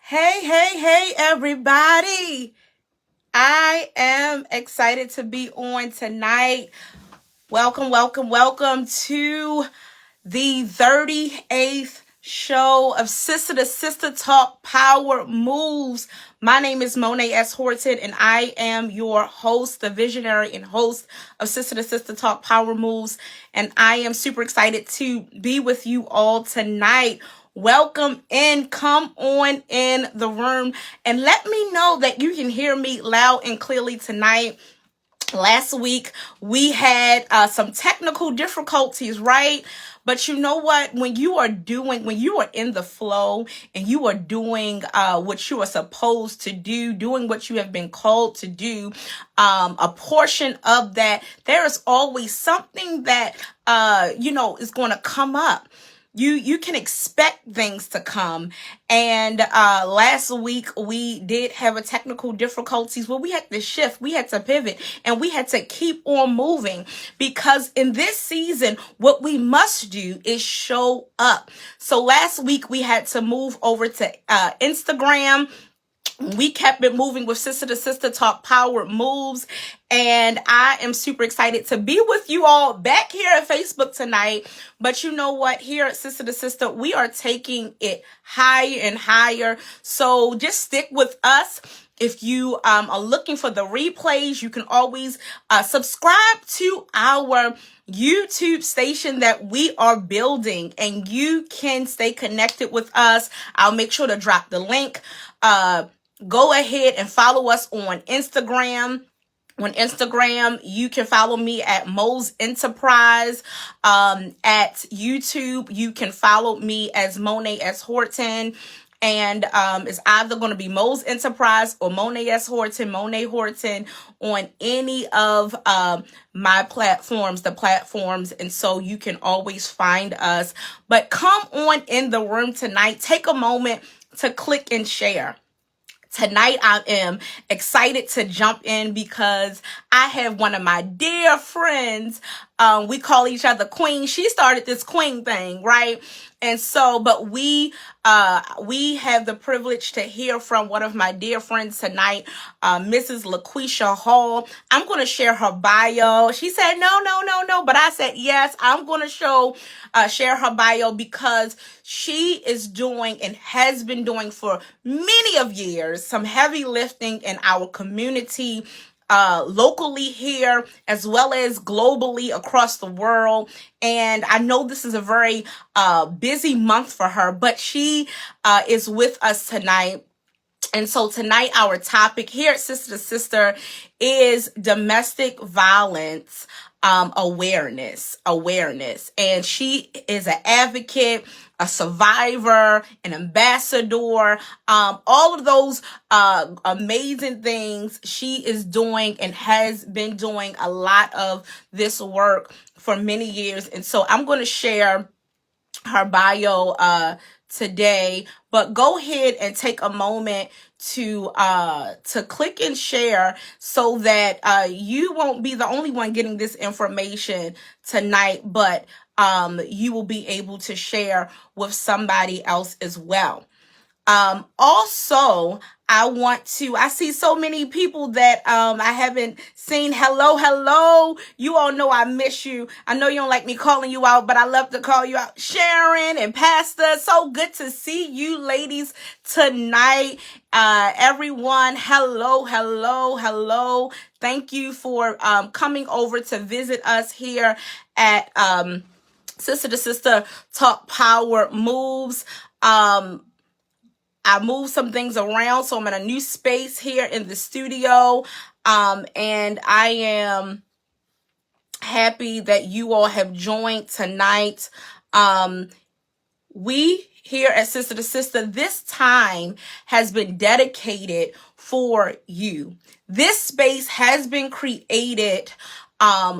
Hey, everybody. I am excited to be on tonight. Welcome to the 38th show of Sister to Sister Talk Power Moves. My name is Mone't and I am your host, the visionary and host of Sister to Sister Talk Power Moves. And I am super excited to be with you all tonight. Welcome in, come on in the room, and let me know that you can hear me loud and clearly tonight. Last week, we had some technical difficulties, right? But you know what? When you are in the flow and you are doing what you are supposed to do, doing what you have been called to do, a portion of that, there is always something that, is going to come up. You can expect things to come. And last week we did have a technical difficulties where we had to shift, we had to pivot, and we had to keep on moving, because in this season what we must do is show up. So last week we had to move over to Instagram. We kept it moving with Sister to Sister Talk Power Moves. And I am super excited to be with you all back here at Facebook tonight. But you know what? Here at Sister to Sister, we are taking it higher and higher. So just stick with us. If you are looking for the replays, you can always subscribe to our YouTube station that we are building, and you can stay connected with us. I'll make sure to drop the link. Go ahead and follow us on Instagram. On Instagram, you can follow me at Mo's Enterprise. At YouTube, you can follow me as Mone't S. Horton. And it's either going to be Mo's Enterprise or Mone't S. Horton, Mone't Horton on any of my platforms, the platforms. And so you can always find us. But come on in the room tonight. Take a moment to click and share. Tonight, I am excited to jump in because I have one of my dear friends. We call each other Queen. She started this Queen thing, right? And so, but we have the privilege to hear from one of my dear friends tonight, Mrs. LaQuisha Hall. I'm going to share her bio. She said, no. But I said, yes, I'm going to share her bio, because she is doing and has been doing for many of years some heavy lifting in our community, locally here as well as globally across the world. And I know this is a very busy month for her, but she is with us tonight. And so tonight, our topic here at Sister to Sister is domestic violence awareness. And she is an advocate, a survivor, an ambassador, all of those amazing things she is doing, and has been doing a lot of this work for many years. And so I'm going to share her bio today, but go ahead and take a moment to click and share, so that you won't be the only one getting this information tonight, but you will be able to share with somebody else as well. Also, I see so many people that I haven't seen. Hello. You all know I miss you. I know you don't like me calling you out, but I love to call you out. Sharon and Pastor, so good to see you ladies tonight. Everyone, hello. Thank you for coming over to visit us here at Sister to Sister Talk Power Moves. I moved some things around, so I'm in a new space here in the studio. And I am happy that you all have joined tonight. We here at Sister to Sister, this time has been dedicated for you. This space has been created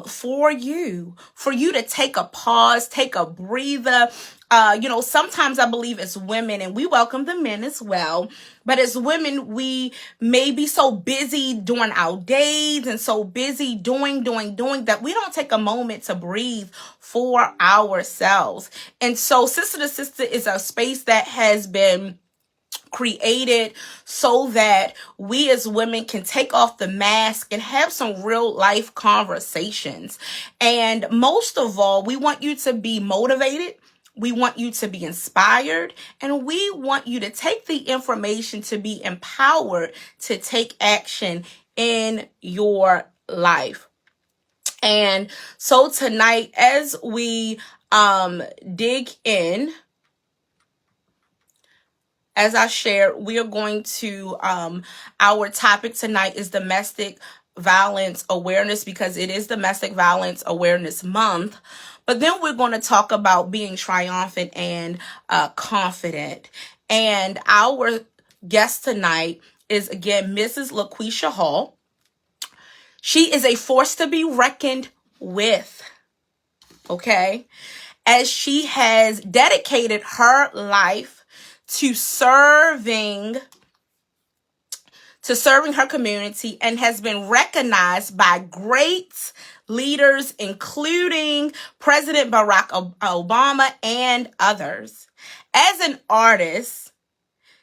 for you to take a pause, take a breather. Sometimes I believe as women, and we welcome the men as well, but as women, we may be so busy during our days and so busy doing that we don't take a moment to breathe for ourselves. And so Sister to Sister is a space that has been created so that we as women can take off the mask and have some real life conversations. And most of all, we want you to be motivated. We want you to be inspired, and we want you to take the information to be empowered to take action in your life. And so tonight, as we dig in, as I shared, we are going to, our topic tonight is domestic violence awareness, because it is Domestic Violence Awareness Month. But then we're going to talk about being triumphant and confident. And our guest tonight is, again, Mrs. LaQuisha Hall. She is a force to be reckoned with, okay? As she has dedicated her life to serving her community and has been recognized by great leaders, including President Barack Obama and others. As an artist,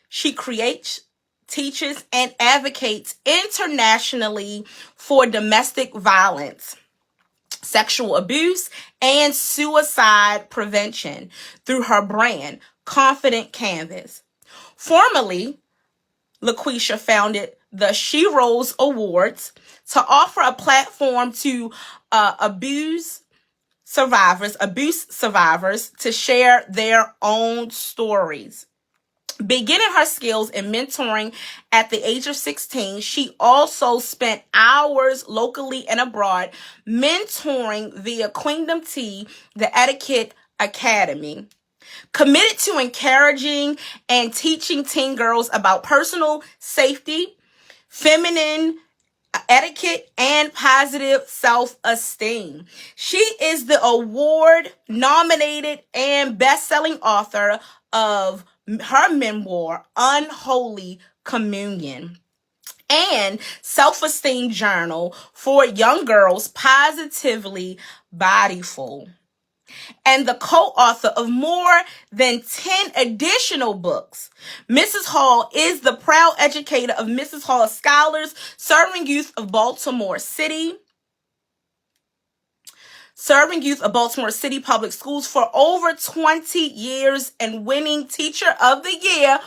she creates, teaches, and advocates internationally for domestic violence, sexual abuse, and suicide prevention through her brand, Confident Canvas. Formerly, LaQuisha founded the She Rose Awards to offer a platform to abuse survivors to share their own stories. Beginning her skills in mentoring at the age of 16, she also spent hours locally and abroad mentoring via Queendom Tea, the Etiquette Academy. Committed to encouraging and teaching teen girls about personal safety, feminine etiquette, and positive self-esteem. She is the award-nominated and best-selling author of her memoir, Unholy Communion, and self-esteem journal for young girls, Positively Bodyful, and the co-author of more than 10 additional books. Mrs. Hall is the proud educator of Mrs. Hall Scholars, serving youth of Baltimore City Public Schools for over 20 years, and winning Teacher of the Year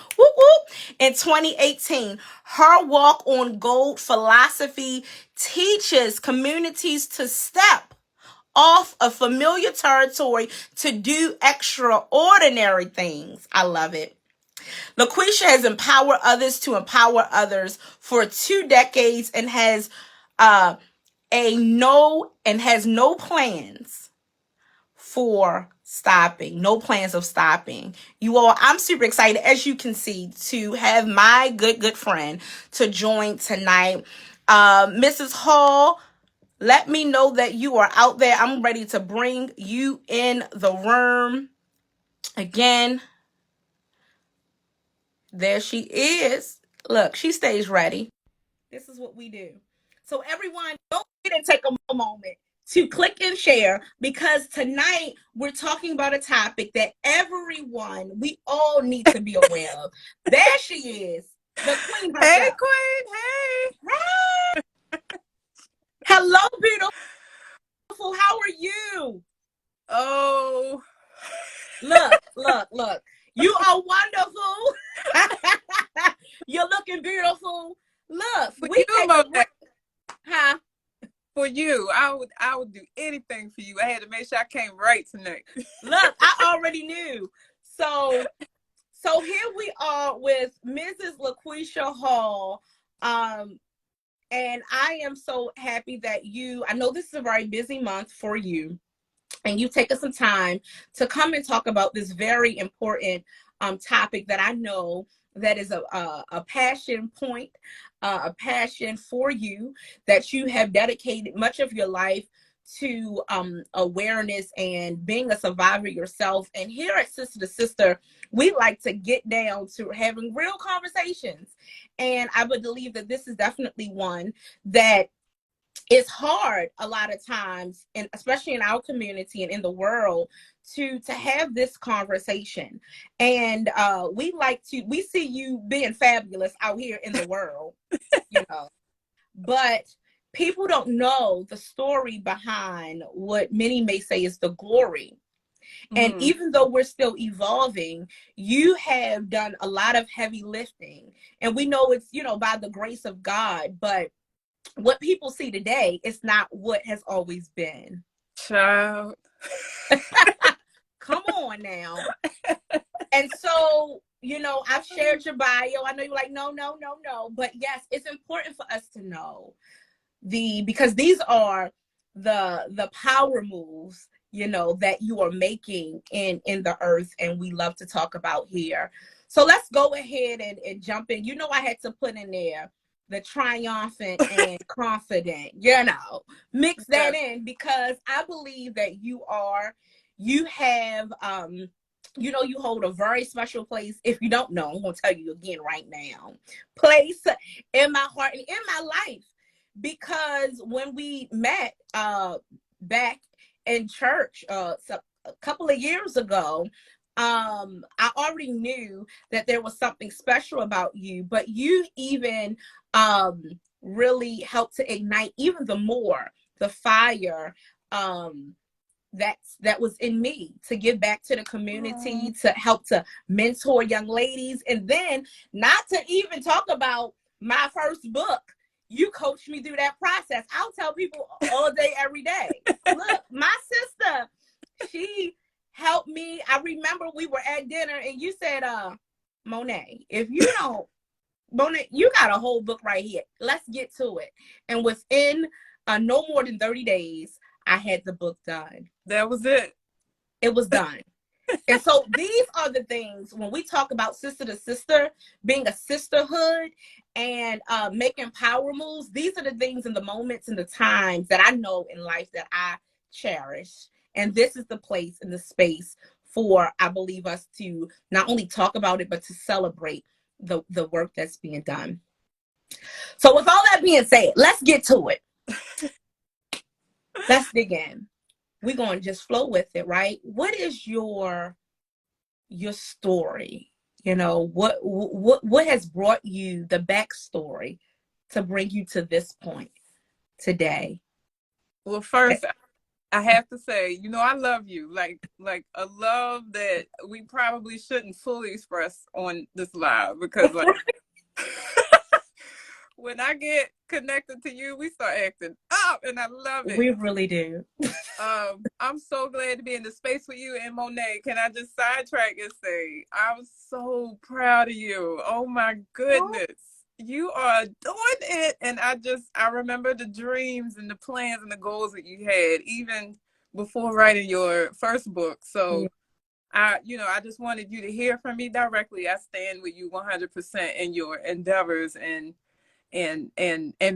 in 2018. Her Walk on Gold philosophy teaches communities to step off of familiar territory to do extraordinary things. I love it. LaQuisha has empowered others to empower others for 2 decades and has no plans for stopping. No plans of stopping. You all, I'm super excited, as you can see, to have my good friend to join tonight. Mrs. Hall, let me know that you are out there. I'm ready to bring you in the room. Again, there she is. Look, she stays ready. This is what we do. So everyone, don't forget to take a moment to click and share, because tonight we're talking about a topic that we all need to be aware of. There she is, the queen herself. Hey, queen. Hey. Hello, beautiful. How are you? Oh. Look. You are wonderful. You're looking beautiful. Look, for you, I would do anything for you. I had to make sure I came right tonight. Look, I already knew. So here we are with Mrs. LaQuisha Hall. And I am so happy that I know this is a very busy month for you, and you've taken some time to come and talk about this very important topic that I know that is a passion point, a passion for you, that you have dedicated much of your life to awareness and being a survivor yourself. And here at Sister to Sister, we like to get down to having real conversations. And I would believe that this is definitely one that is hard a lot of times, and especially in our community and in the world, to have this conversation. And we see you being fabulous out here in the world, but people don't know the story behind what many may say is the glory. And even though we're still evolving, you have done a lot of heavy lifting. And we know it's, by the grace of God. But what people see today is not what has always been. Child. Come on now. And so, I've shared your bio. I know you're like, no. But yes, it's important for us to know because these are the power moves, that you are making in the earth, and we love to talk about here. So let's go ahead and jump in. I had to put in there the triumphant and confident, mix that in, because I believe that you have, you hold a very special place. If you don't know, I'm going to tell you again right now, place in my heart and in my life. Because when we met back in church a couple of years ago, I already knew that there was something special about you, but you even really helped to ignite even the more the fire that was in me to give back to the community, to help to mentor young ladies. And then not to even talk about my first book. You coached me through that process. I'll tell people all day, every day. Look, my sister, she helped me. I remember we were at dinner and you said, Mone't, Mone't, you got a whole book right here. Let's get to it. And within no more than 30 days, I had the book done. That was it. It was done. And so these are the things when we talk about sister to sister, being a sisterhood and making power moves. These are the things and the moments and the times that I know in life that I cherish. And this is the place and the space for, I believe, us to not only talk about it, but to celebrate the work that's being done. So with all that being said, let's get to it. Let's dig in. We're going to just flow with it, right? What is your story? What has brought you the backstory to bring you to this point today? Well, first, I have to say, I love you, like a love that we probably shouldn't fully express on this live, because like when I get connected to you, we start acting up, and I love it. We really do. I'm so glad to be in the space with you. And Mone't, can I just sidetrack and say, I'm so proud of you. Oh my goodness. You are doing it. And I remember the dreams and the plans and the goals that you had, even before writing your first book. So I just wanted you to hear from me directly. I stand with you 100% in your endeavors and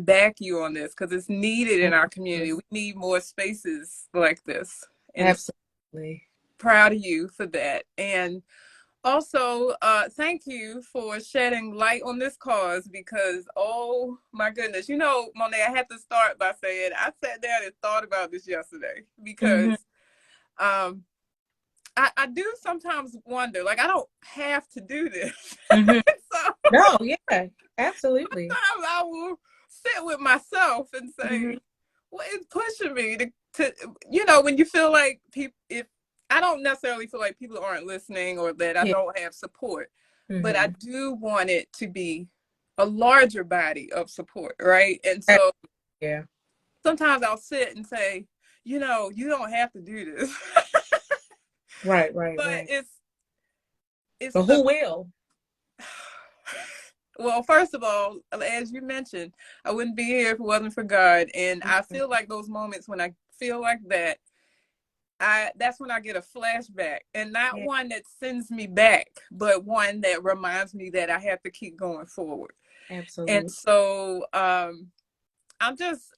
back you on this, because it's needed in our community. We need more spaces like this. And absolutely proud of you for that. And also, thank you for shedding light on this cause, because, oh my goodness, Mone't, I had to start by saying I sat down and thought about this yesterday, because I do sometimes wonder, like, I don't have to do this. So, no, yeah, absolutely. Sometimes I will sit with myself and say, what is pushing me to when you feel like people, if I don't necessarily feel like people aren't listening or that I don't have support, but I do want it to be a larger body of support, right? And so sometimes I'll sit and say, you don't have to do this. Right. But it's but who will? Well, first of all, as you mentioned, I wouldn't be here if it wasn't for God. And I feel like those moments when I feel like that, that's when I get a flashback, and not one that sends me back, but one that reminds me that I have to keep going forward. Absolutely. And so I'm just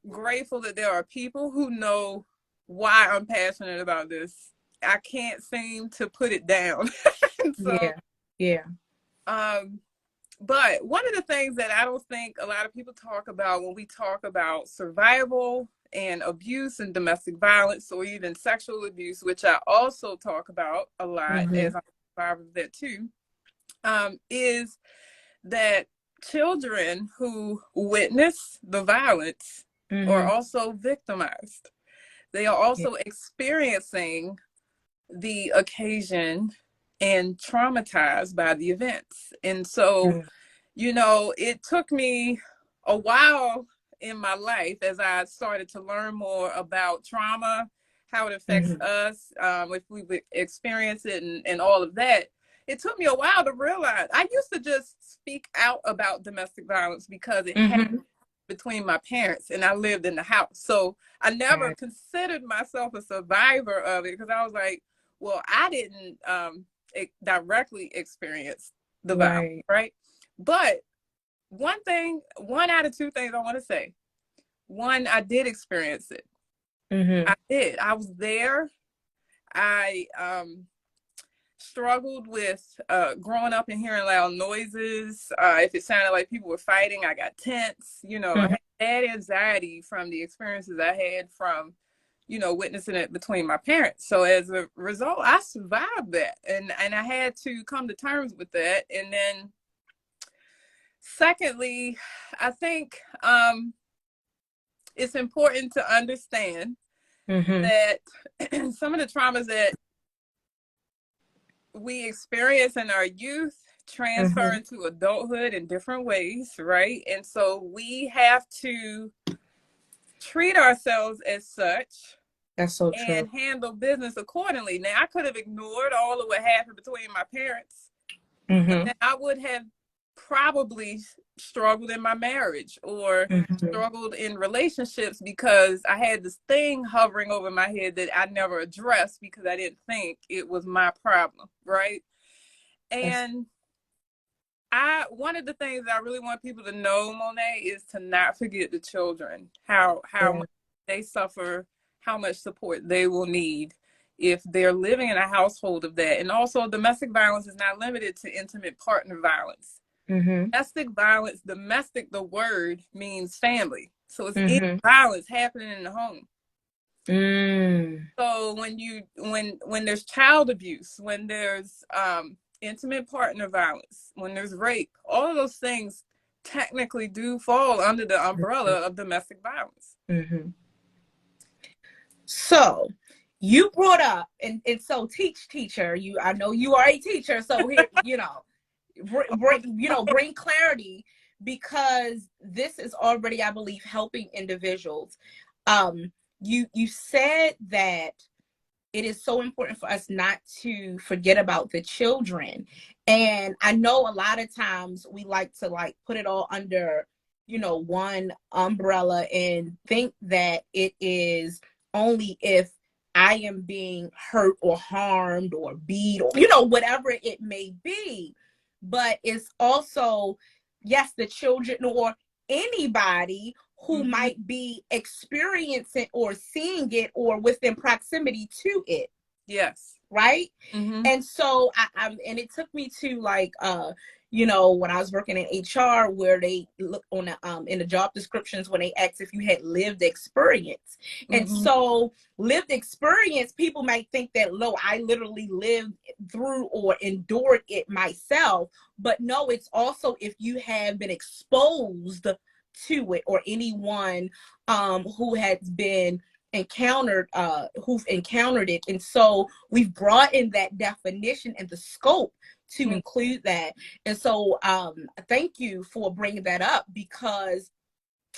grateful that there are people who know why I'm passionate about this. I can't seem to put it down. So, but one of the things that I don't think a lot of people talk about when we talk about survival and abuse and domestic violence, or even sexual abuse, which I also talk about a lot as I'm a survivor of that too, is that children who witness the violence are also victimized. They are also experiencing the occasion and traumatized by the events. And so, you know, it took me a while in my life as I started to learn more about trauma, how it affects us, if we would experience it, and all of that. It took me a while to realize. I used to just speak out about domestic violence because it happened between my parents and I lived in the house. So I never considered myself a survivor of it because I was like, well, I didn't directly experience the violence, right? But one out of two things I want to say. One, I did experience it. I did. I was there. I struggled with growing up and hearing loud noises. If it sounded like people were fighting, I got tense. You know, I had bad anxiety from the experiences I had from, you know, witnessing it between my parents. So as a result, I survived that, and I had to come to terms with that. And then, secondly, I think it's important to understand that some of the traumas that we experience in our youth transfer into adulthood in different ways, right? And so we have to treat ourselves as such. That's so true. And handle business accordingly. Now, I could have ignored all of what happened between my parents, but then I would have probably struggled in my marriage or struggled in relationships because I had this thing hovering over my head that I never addressed because I didn't think it was my problem, right? And one of the things I really want people to know, Mone't, is to not forget the children, how much they suffer, how much support they will need if they're living in a household of that. And also, domestic violence is not limited to intimate partner violence. Domestic violence, domestic, the word means family. So it's any violence happening in the home. So when there's child abuse, when there's intimate partner violence, when there's rape, all of those things technically do fall under the umbrella of domestic violence. So you brought up, and so teacher, I know you are a teacher, so here, bring clarity, because this is already, I believe, helping individuals. You said that it is so important for us not to forget about the children. And I know a lot of times we like to put it all under, one umbrella and think that it is only if I am being hurt or harmed or beat or, whatever it may be. But it's also, yes, the children or anybody who might be experiencing or seeing it or within proximity to it. Yes. Right. And so and it took me to when I was working in HR, where they look on the, in the job descriptions when they asked if you had lived experience. And so lived experience, people might think that, I literally lived through or endured it myself. But no, it's also if you have been exposed to it, or anyone who has been who've encountered it. And so we've brought in that definition and the scope to include that. And so thank you for bringing that up, because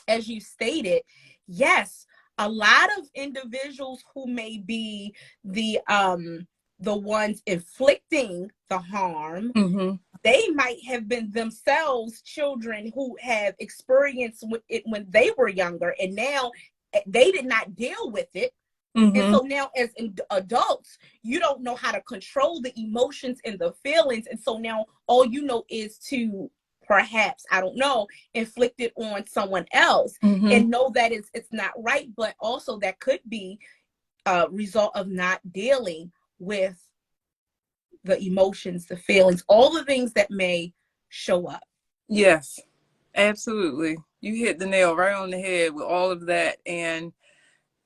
as you stated, yes, a lot of individuals who may be the ones inflicting the harm, they might have been themselves children who have experienced it when they were younger, and now they did not deal with it. And so now as adults, you don't know how to control the emotions and the feelings. And so now all you know is to perhaps, I don't know, inflict it on someone else, and know that it's not right. But also that could be a result of not dealing with the emotions, the feelings, all the things that may show up. Yes, absolutely. You hit the nail right on the head with all of that. And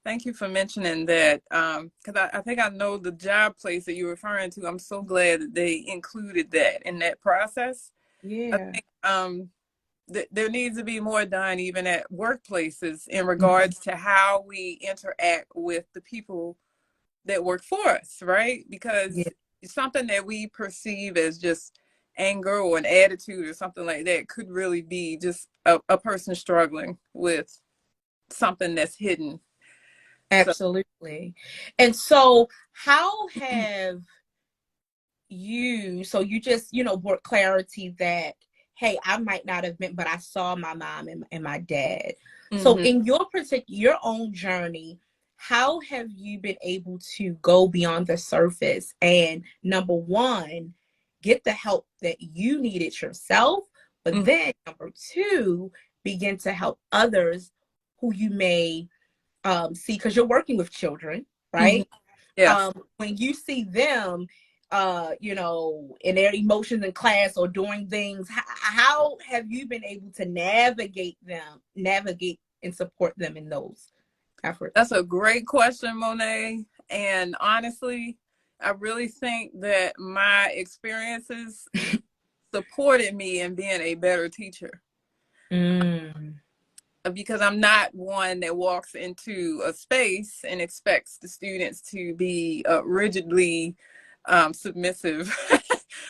Thank you for mentioning that. Because I think I know the job place that you're referring to. I'm so glad that they included that in that process. I Yeah. think there needs to be more done even at workplaces in Mhm. regards to how we interact with the people that work for us, right? Because Yeah. something that we perceive as just anger or an attitude or something like that could really be just a person struggling with something that's hidden. So, Absolutely. And so, how have you, so you just, brought clarity that, hey, I might not have been, but I saw my mom and my dad. So mhm, in your own journey, how have you been able to go beyond the surface and, number one, get the help that you needed yourself, but mhm, then number two, begin to help others who you may see, because you're working with children, mhm. right? Yes, When you see them, in their emotions in class or doing things, how have you been able to navigate and support them in those that's efforts? a great question, Monet. And honestly, I really think that my experiences supported me in being a better teacher. Mm, Because I'm not one that walks into a space and expects the students to be rigidly submissive.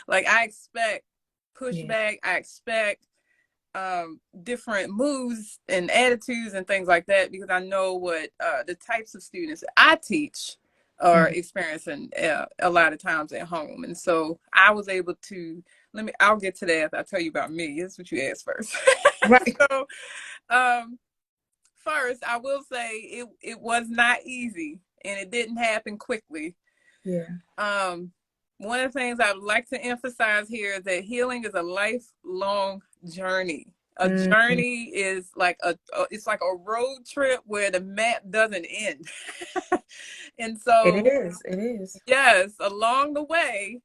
Like I expect yeah, pushback, I expect different moves and attitudes and things like that because I know what the types of students I teach are mhm, experiencing a lot of times at home. And so I was able to I'll get to that if I tell you about me. That's what you asked first. right, So um first, I will say it was not easy and it didn't happen quickly. yeah, Um, one of the things I would like to emphasize here is that healing is a lifelong journey. A mm, journey is like it's like a road trip where the map doesn't end. And so, it is, yes, along the way,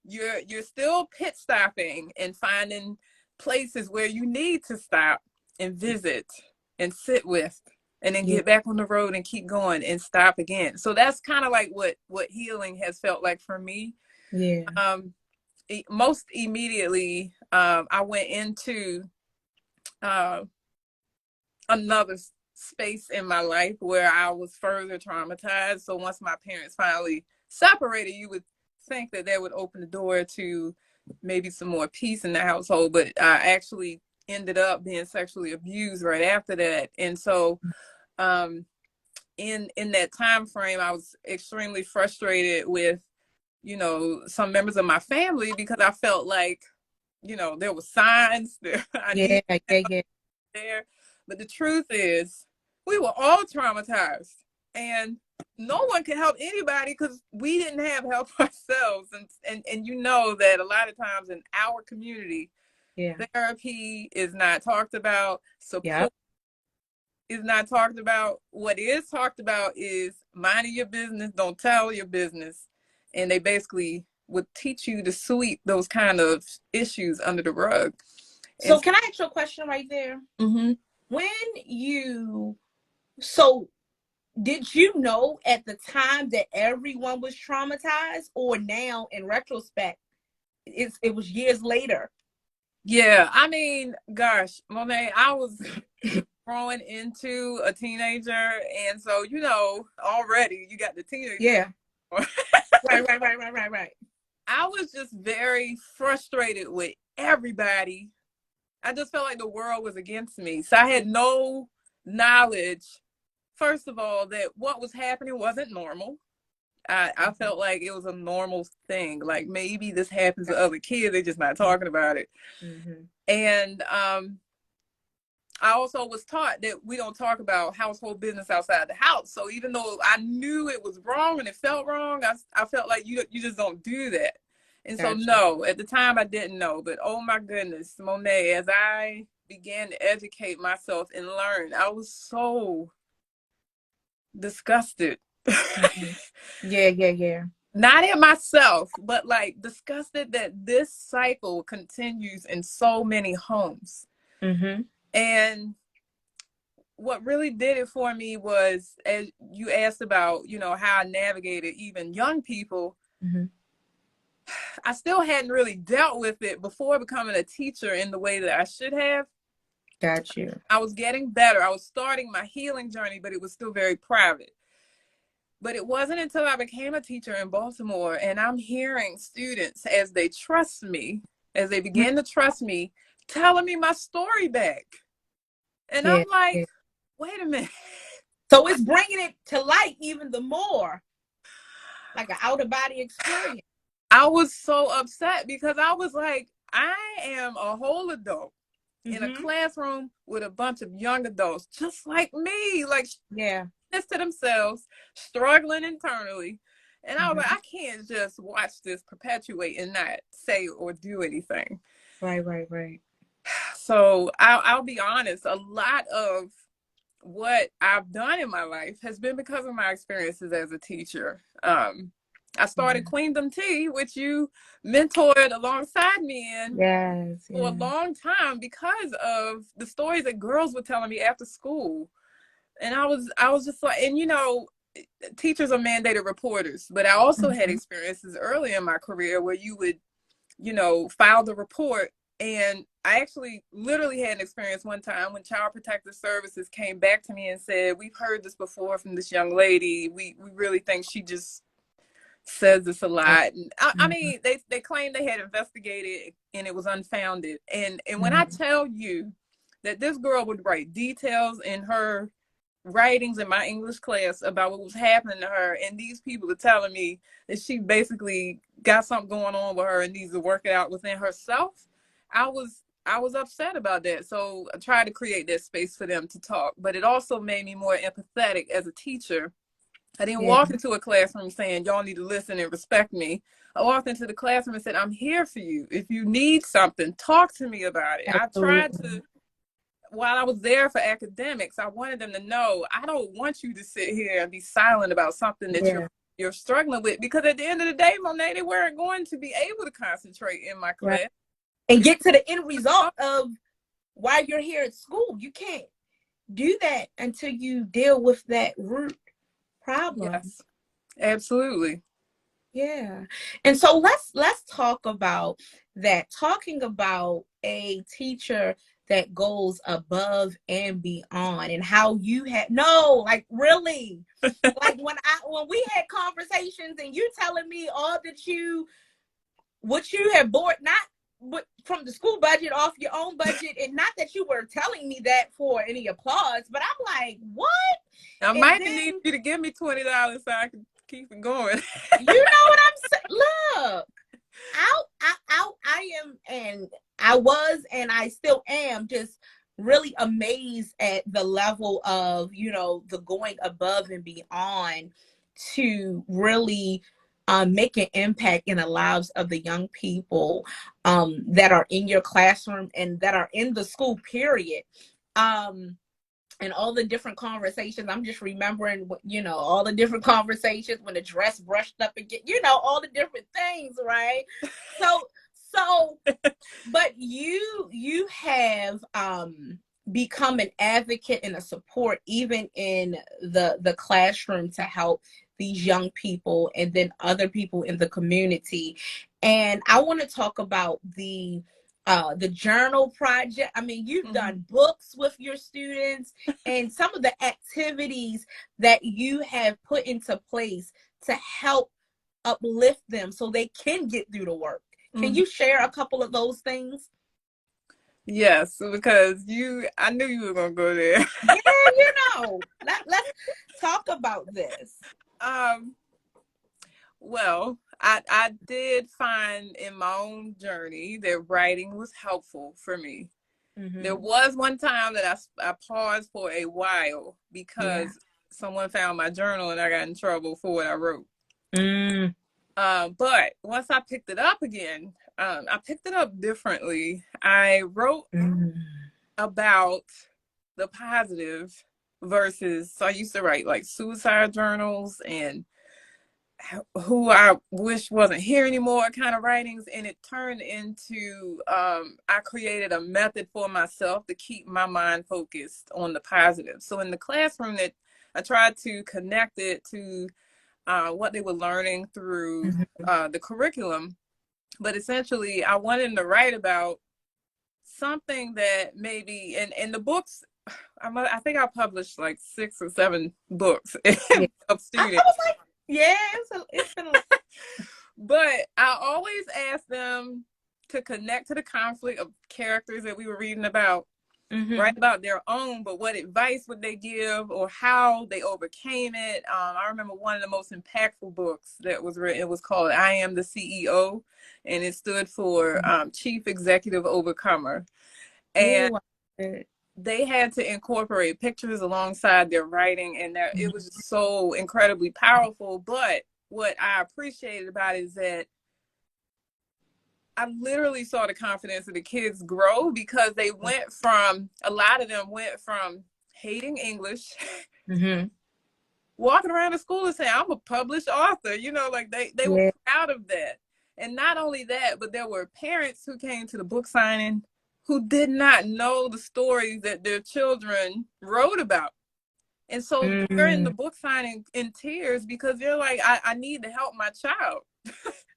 you're still pit stopping and finding places where you need to stop and visit and sit with and then yeah, get back on the road and keep going and stop again. So that's kind of like what healing has felt like for me. yeah, um Most immediately, I went into uh another space in my life where I was further traumatized. So once my parents finally separated, you would think that that would open the door to maybe some more peace in the household, but I actually ended up being sexually abused right after that. And so um in that time frame, I was extremely frustrated with, some members of my family because I felt like, there were signs there. I yeah, needed yeah, yeah, there. But the truth is, we were all traumatized, and no one can help anybody because we didn't have help ourselves. And you know that a lot of times in our community, yeah, therapy is not talked about, yeah. support is not talked about. What is talked about is minding your business, don't tell your business, and they basically would teach you to sweep those kind of issues under the rug. So And can I ask you a question right there? mm-hmm. When you so did you know at the time that everyone was traumatized, or now in retrospect, it was years later? Yeah, I mean, gosh, Monet, I was growing into a teenager, and so already you got the teenager. Yeah. Right, right, right, right, right, right. I was just very frustrated with everybody. I just felt like the world was against me. So I had no knowledge, first of all, that what was happening wasn't normal. I felt like it was a normal thing. Like maybe this happens to other kids, they're just not talking about it. Mm-hmm. And I also was taught that we don't talk about household business outside the house. So even though I knew it was wrong and it felt wrong, I felt like you just don't do that. And so Gotcha. no, at the time I didn't know, but oh my goodness, Monet, as I began to educate myself and learn, I was so disgusted. Mm-hmm. Yeah, yeah, yeah. Not at myself, but like disgusted that this cycle continues in so many homes. Mm-hmm. And what really did it for me was, as you asked about, how I navigated even young people, Mm-hmm. I still hadn't really dealt with it before becoming a teacher in the way that I should have. Got you. I was getting better. I was starting my healing journey, but it was still very private. But it wasn't until I became a teacher in Baltimore and I'm hearing students as they trust me, as they begin to trust me, telling me my story back. And Yeah. I'm like, Yeah. wait a minute. So it's bringing it to light even the more, like an out of body experience. I was so upset because I was like, I am a whole adult in a Mm-hmm. classroom with a bunch of young adults just like me, like Yeah. this to themselves, struggling internally. And I was Mm-hmm. like, I can't just watch this perpetuate and not say or do anything. Right, right, right. So I'll be honest, a lot of what I've done in my life has been because of my experiences as a teacher. I started Yeah. Queendom Tea, which you mentored alongside me in Yes, for a yes. long time because of the stories that girls were telling me after school. And I was just like, and teachers are mandated reporters, but I also had Mm-hmm. experiences early in my career where you would, file the report. And I actually literally had an experience one time when Child Protective Services came back to me and said, we've heard this before from this young lady. We really think she just says this a lot. And I Mm-hmm. mean, they claimed they had investigated and it was unfounded. And when I Mm-hmm. tell you that this girl would write details in her writings in my English class about what was happening to her, and these people are telling me that she basically got something going on with her and needs to work it out within herself, I was upset about that. So I tried to create that space for them to talk, but it also made me more empathetic as a teacher. I didn't Yeah, walk into a classroom saying, y'all need to listen and respect me. I walked into the classroom and said, I'm here for you. If you need something, talk to me about it. I tried absolutely. to, while I was there for academics, I wanted them to know, I don't want you to sit here and be silent about something that you're Yeah, you're struggling with, because at the end of the day, Monet, they weren't going to be able to concentrate in my right. class. And get to the end result of why you're here at school. You can't do that until you deal with that root problem. Yes, absolutely. Yeah. And so let's talk about that. Talking about a teacher that goes above and beyond and how you had no, like really. Like when we had conversations and you telling me all that you what you have bought, not from the school budget, off your own budget, and not that you were telling me that for any applause, but I'm like, what? I And might need then you to give me $20 so I can keep it going. you know what I'm saying? Look, I am, and I was, and I still am just really amazed at the level of, the going above and beyond to really make an impact in the lives of the young people that are in your classroom and that are in the school period. And all the different conversations. I'm just remembering, all the different conversations when the dress brushed up again, all the different things, right? So, so, but you have become an advocate and a support even in the classroom to help these young people and then other people in the community. And I want to talk about the journal project. I mean, you've Mm-hmm. done books with your students and some of the activities that you have put into place to help uplift them so they can get through the work. Can Mm-hmm. you share a couple of those things? Yes, because I knew you were gonna go there. Yeah, let's talk about this. um, well, I did find in my own journey that writing was helpful for me. There Mm-hmm. was one time that I paused for a while Yeah. because someone found my journal and I got in trouble for what I wrote. Mm. But once I picked it up again, I picked it up differently. I wrote Mm. about the positive versus, so I used to write like suicide journals and who I wish wasn't here anymore kind of writings, and it turned into I created a method for myself to keep my mind focused on the positive. So in the classroom, that I tried to connect it to what they were learning through the curriculum, but essentially I wanted to write about something that maybe in the books. I think I published like 6 or 7 books Yeah. of I students. was like, yeah, it's been a But I always asked them to connect to the conflict of characters that we were reading about, write about their own, but what advice would they give or how they overcame it. I remember one of the most impactful books that was written, it was called I Am the CEO, and it stood for Chief Executive Overcomer. And Ooh, they had to incorporate pictures alongside their writing, and it was just so incredibly powerful. But what I appreciated about it is that I literally saw the confidence of the kids grow, because they went from, a lot of them went from hating English, walking around the school and saying, I'm a published author, like they were yeah. proud of that. And not only that, but there were parents who came to the book signing who did not know the stories that their children wrote about. And so they're in the book signing in tears, because they're like, I need to help my child.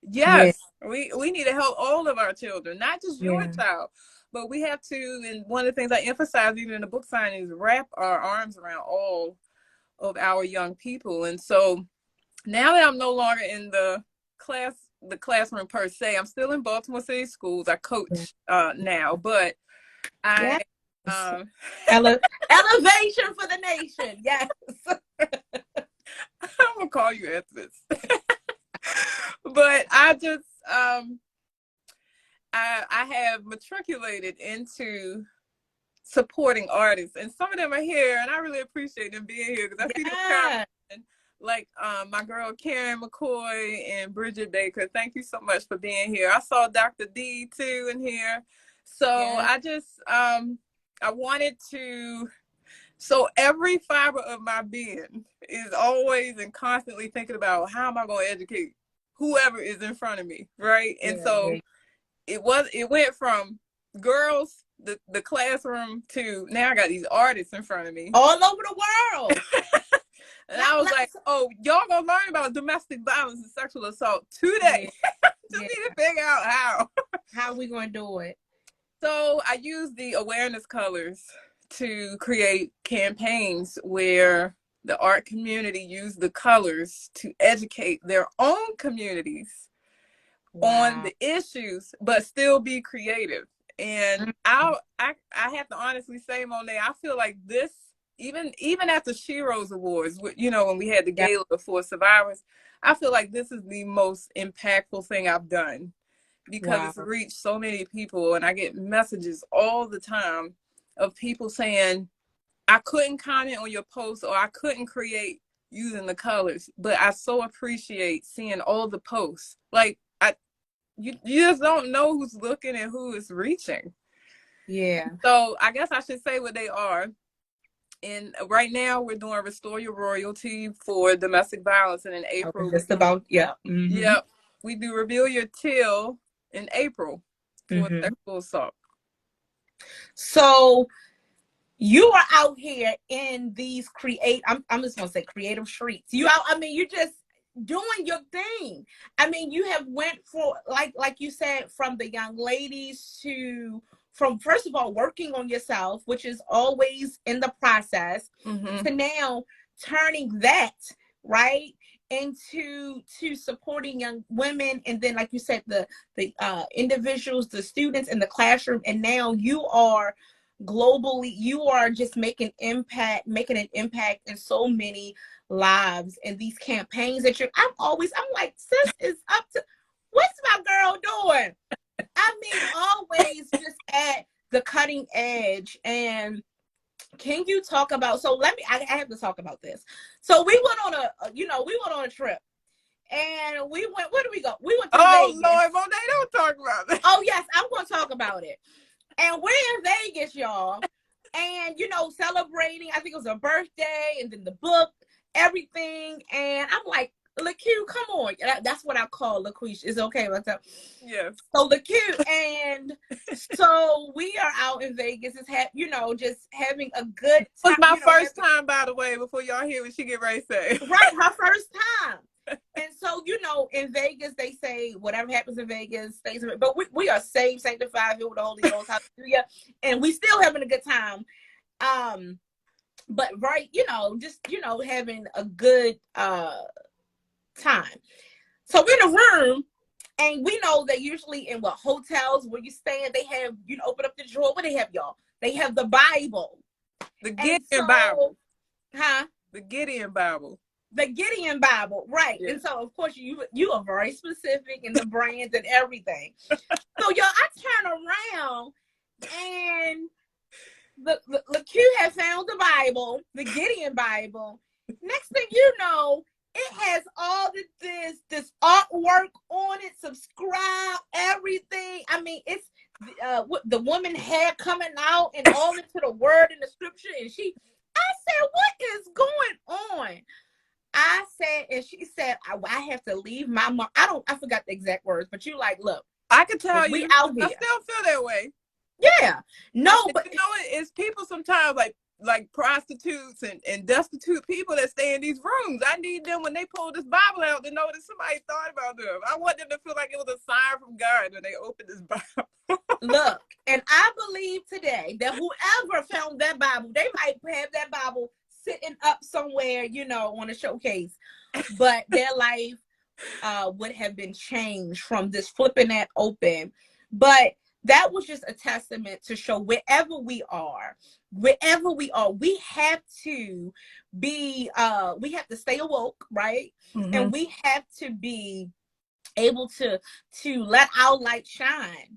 Yeah. Yes, we need to help all of our children, not just your Yeah. child. But we have to, and one of the things I emphasize even in the book signing is wrap our arms around all of our young people. And so now that I'm no longer in the classroom per se, I'm still in Baltimore City Schools. I coach now, but Yeah. I um Elevation for the nation. Yes. I'm gonna call you after this. But I just I have matriculated into supporting artists, and some of them are here, and I really appreciate them being here, because I see them Yeah. coming, like my girl Karen McCoy and Bridget Baker. Thank you so much for being here. I saw Dr. D too in here. So Yeah. I just I wanted to, so every fiber of my being is always and constantly thinking about, how am I going to educate whoever is in front of me, right? And so Yeah. it went from girls, the classroom, to now I got these artists in front of me. All over the world. And I was like, oh, y'all gonna learn about domestic violence and sexual assault today. Just Yeah. need to figure out how. How are we going to do it? So I used the awareness colors to create campaigns where the art community used the colors to educate their own communities on the issues, but still be creative. And I have to honestly say, Monet, I feel like this, even after Shiro's Awards, when we had the gala for survivors, I feel like this is the most impactful thing I've done, because it's reached so many people, and I get messages all the time of people saying, I couldn't comment on your post, or I couldn't create using the colors, but I so appreciate seeing all the posts. Like, you just don't know who's looking and who is reaching. Yeah. So I guess I should say what they are. And right now we're doing Restore Your Royalty for domestic violence, and in April Just about Yep. We do Reveal Your Till in April for sexual assault. So you are out here in these I'm just gonna say creative streets. You out, I mean, you're just doing your thing. I mean, you have went for, like you said, from the young ladies from first of all working on yourself, which is always in the process, to now turning that right into supporting young women, and then like you said, the individuals, the students in the classroom, and now you are globally, you are just making an impact in so many lives, and these campaigns that I'm like, sis is up to, what's my girl doing? I mean, always just at the cutting edge. And can you talk about, so I have to talk about this. So we went on a trip, and we went, where did we go? We went to Vegas. Lord, well, they don't talk about it. Oh yes, I'm going to talk about it. And we're in Vegas, y'all. And, celebrating, I think it was a birthday, and then the book, everything. And I'm like, LaQ, come on. That's what I call LaQuisha. It's okay. What's up? Yes. So LaQ, and so we are out in Vegas. It's just having a good It was time. my first time, by the way, before y'all hear what she get ready to say. Right, her first time. And so, in Vegas, they say whatever happens in Vegas stays in Vegas. But we are saved, sanctified, filled with the Holy Ghost. Hallelujah. And we still having a good time. But right, having a good time. So we're in a room, and we know that usually in hotels where you stay, they have, open up the drawer. What they have, y'all? They have the Bible. The Gideon Bible. Huh? The Gideon Bible. The Gideon Bible, right? Yeah. And so, of course, you are very specific in the brands and everything. So, y'all, I turn around, and the Q had found the Bible, the Gideon Bible. Next thing you know, it has all this artwork on it. Subscribe, everything. I mean, it's the woman hair coming out and all into the word in the scripture, and I said, what is going on? I said, and she said, I have to leave my mom. I forgot the exact words, but you like, look. I can tell we you. Out here. I still feel that way. Yeah. No, but it's people sometimes like prostitutes and destitute people that stay in these rooms. I need them when they pull this Bible out to know that somebody thought about them. I want them to feel like it was a sign from God when they open this Bible. Look, and I believe today that whoever found that Bible, they might have that Bible sitting up somewhere, on a showcase, but their life would have been changed from this flipping that open. But that was just a testament to show wherever we are, we have to be, we have to stay awoke, right? Mm-hmm. And we have to be able to let our light shine.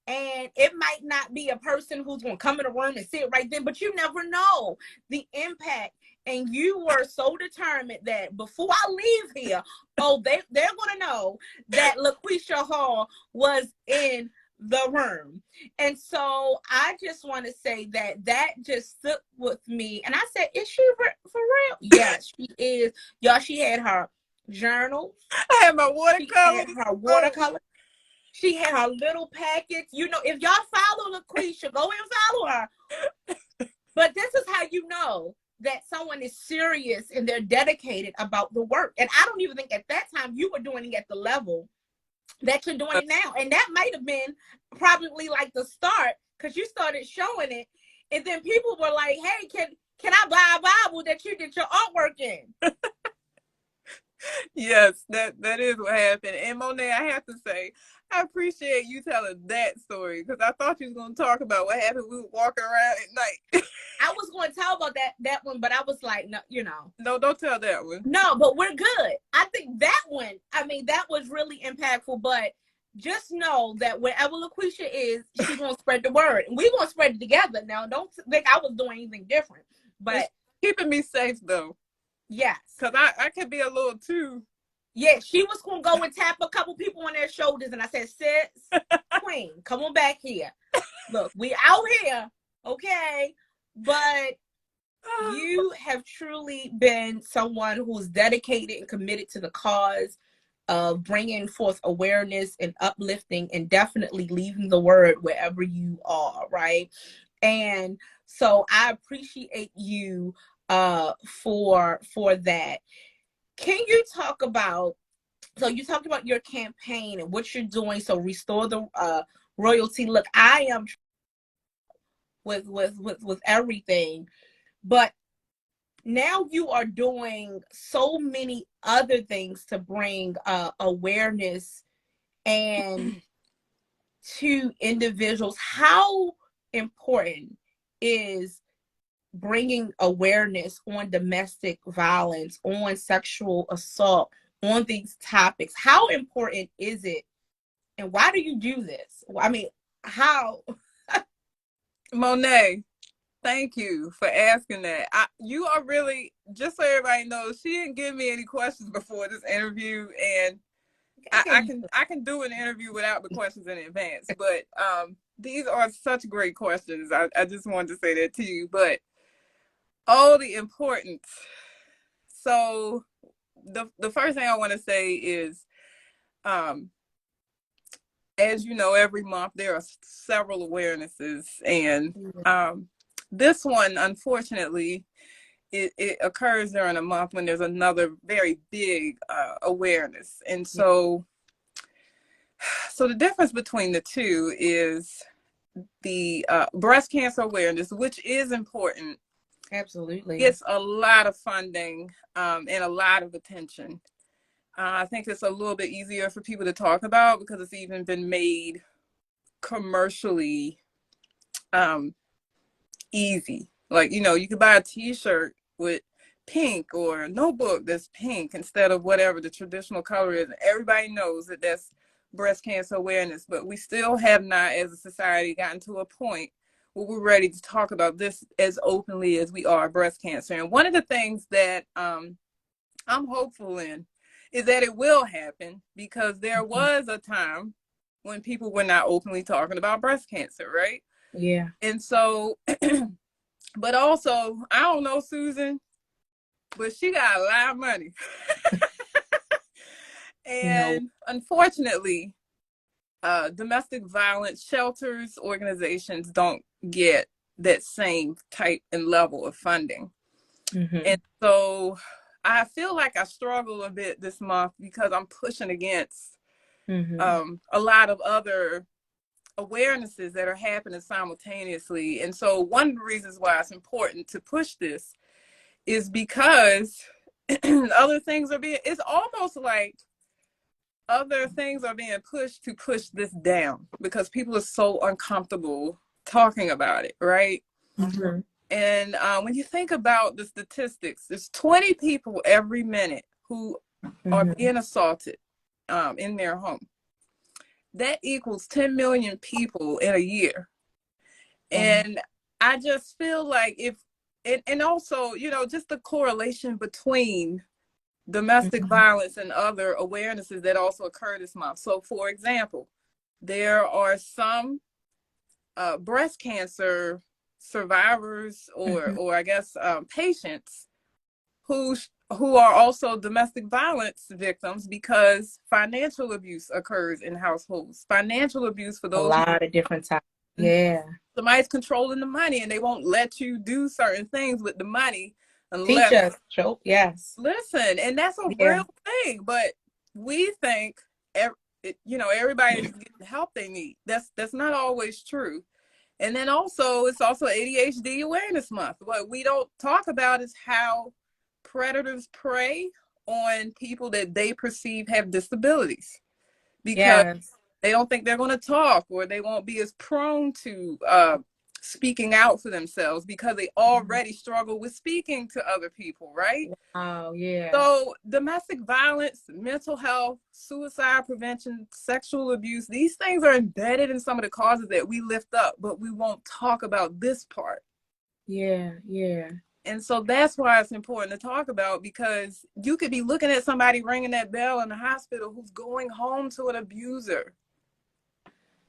And it might not be a person who's going to come in a room and sit right there, but you never know the impact. And you were so determined that before I leave here, they're going to know that LaQuisha Hall was in the room. And so I just want to say that just stuck with me. And I said, is she for real? Yes, she is. Y'all, she had her journal. I had my watercolor. She had her little packets. If y'all follow LaQuisha, go and follow her. But this is how you know that someone is serious and they're dedicated about the work. And I don't even think at that time you were doing it at the level that you're doing it now. And that might have been probably like the start, because you started showing it. And then people were like, hey, can I buy a Bible that you did your artwork in? Yes, that is what happened. And Monet, I have to say, I appreciate you telling that story, because I thought you was going to talk about what happened. We were walking around at night. I was going to tell about that one, but I was like, no, No, don't tell that one. No, but we're good. I think that one, that was really impactful. But just know that wherever LaQuisha is, she's going to spread the word. And we're going to spread it together. Now, don't think I was doing anything different. But it's keeping me safe, though. Yes. Because I could be a little too. Yeah, she was going to go and tap a couple people on their shoulders. And I said, sis, queen, come on back here. Look, we out here, okay? But you have truly been someone who's dedicated and committed to the cause of bringing forth awareness and uplifting and definitely leaving the word wherever you are, right? And so I appreciate you for that. Can you talk about, so you talked about your campaign and what you're doing, so restore the royalty. Look, I am with everything, but now you are doing so many other things to bring awareness and to individuals. How important is bringing awareness on domestic violence, on sexual assault, on these topics? How important is it? And why do you do this? I mean, how? Monet, thank you for asking that. You are really, just so everybody knows, she didn't give me any questions before this interview, and I can do an interview without the questions in advance. But these are such great questions. I just wanted to say that to you. But the importance. So the first thing I want to say is, um, as you know, every month there are several awarenesses, and this one, unfortunately, it occurs during a month when there's another very big awareness. And so the difference between the two is the breast cancer awareness, which is important. Absolutely. Gets a lot of funding and a lot of attention. I think it's a little bit easier for people to talk about because it's even been made commercially easy. Like, you know, you could buy a t-shirt with pink or a notebook that's pink instead of whatever the traditional color is. Everybody knows that that's breast cancer awareness, but we still have not, as a society, gotten to a point where we're ready to talk about this as openly as we are breast cancer. And one of the things that I'm hopeful in is that it will happen, because there was a time when people were not openly talking about breast cancer, right? Yeah. And so, but also, I don't know Susan, but she got a lot of money. And unfortunately, domestic violence shelters, organizations don't get that same type and level of funding. And so I feel like I struggle a bit this month because I'm pushing against a lot of other awarenesses that are happening simultaneously. And so one of the reasons why it's important to push this is because other things are being, it's almost like other things are being pushed to push this down because people are so uncomfortable talking about it, right? And when you think about the statistics, there's 20 people every minute who are being assaulted in their home. That equals 10 million people in a year. And I just feel like and also, you know, just the correlation between domestic violence and other awarenesses that also occur this month. So, for example, there are some breast cancer survivors or I guess patients who are also domestic violence victims because financial abuse occurs in households. Financial abuse for those a lot of different types. Yeah. Somebody's controlling the money and they won't let you do certain things with the money unless teach us. Show. Yes. Listen, and that's a real thing. But we think you know, everybody's getting the help they need. That's not always true. And then also, it's also ADHD Awareness Month. What we don't talk about is how predators prey on people that they perceive have disabilities, because they don't think they're going to talk, or they won't be as prone to speaking out for themselves because they already struggle with speaking to other people, right? Oh, yeah. So domestic violence, mental health, suicide prevention, sexual abuse, these things are embedded in some of the causes that we lift up, but we won't talk about this part. Yeah, yeah. And so that's why it's important to talk about, because you could be looking at somebody ringing that bell in the hospital who's going home to an abuser.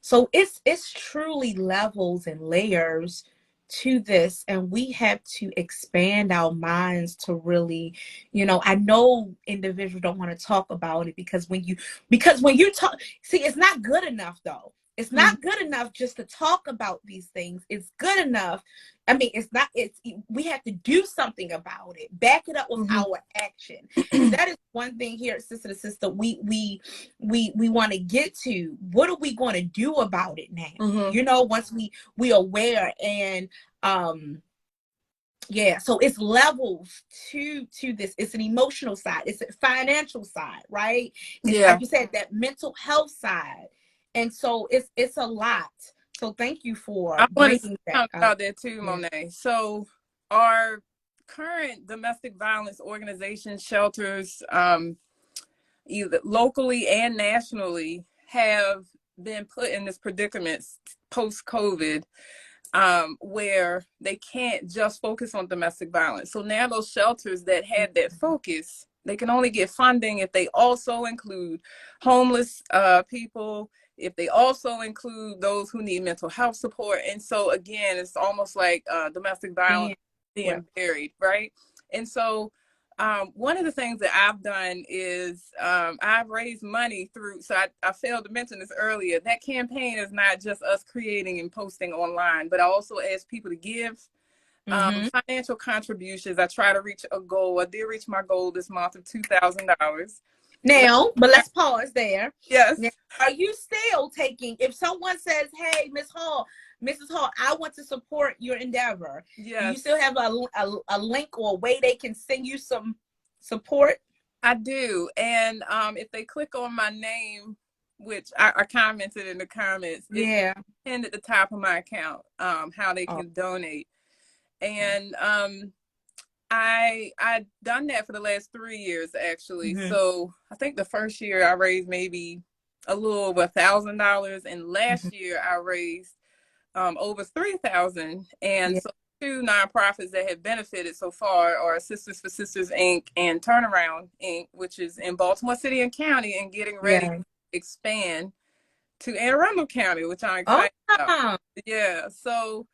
So it's truly levels and layers to this, and we have to expand our minds to really, you know, I know individuals don't want to talk about it because when you talk, see, it's not good enough though. It's not good enough just to talk about these things. It's good enough. I mean, we have to do something about it. Back it up with our action. And that is one thing here at Sister to Sister we want to get to. What are we going to do about it now? You know, once we aware, and yeah, so it's levels to this. It's an emotional side, it's a financial side, right? It's like you said, that mental health side. And so it's a lot. So thank you for bringing that up. About that too, Mone't. So our current domestic violence organizations, shelters, either locally and nationally, have been put in this predicament post-COVID, where they can't just focus on domestic violence. So now those shelters that had that focus, they can only get funding if they also include homeless people, if they also include those who need mental health support. And so again, it's almost like domestic violence being buried, right? And so One of the things that I've done is I've raised money through, so I failed to mention this earlier. That campaign is not just us creating and posting online, but I also ask people to give financial contributions. I try to reach a goal. I did reach my goal this month of $2,000. Now, but let's pause there. Now, Yes, are you still taking, if someone says, hey, Mrs. Hall, I want to support your endeavor, do you yes, still have a link or a way they can send you some support? I do. And if they click on my name, which I commented in the comments, it's Yeah. pinned at the top of my account, how they Oh, can donate. And I done that for the last 3 years actually. mm-hmm. So I think the first year I raised maybe a little over $1,000, and Mm-hmm. last year I raised over 3,000. And Yeah. so two nonprofits that have benefited so far are Sisters for Sisters Inc. and Turnaround Inc., which is in Baltimore City and County and getting ready to Yeah. expand to Anne Arundel County, which I'm Oh, excited about. Yeah. So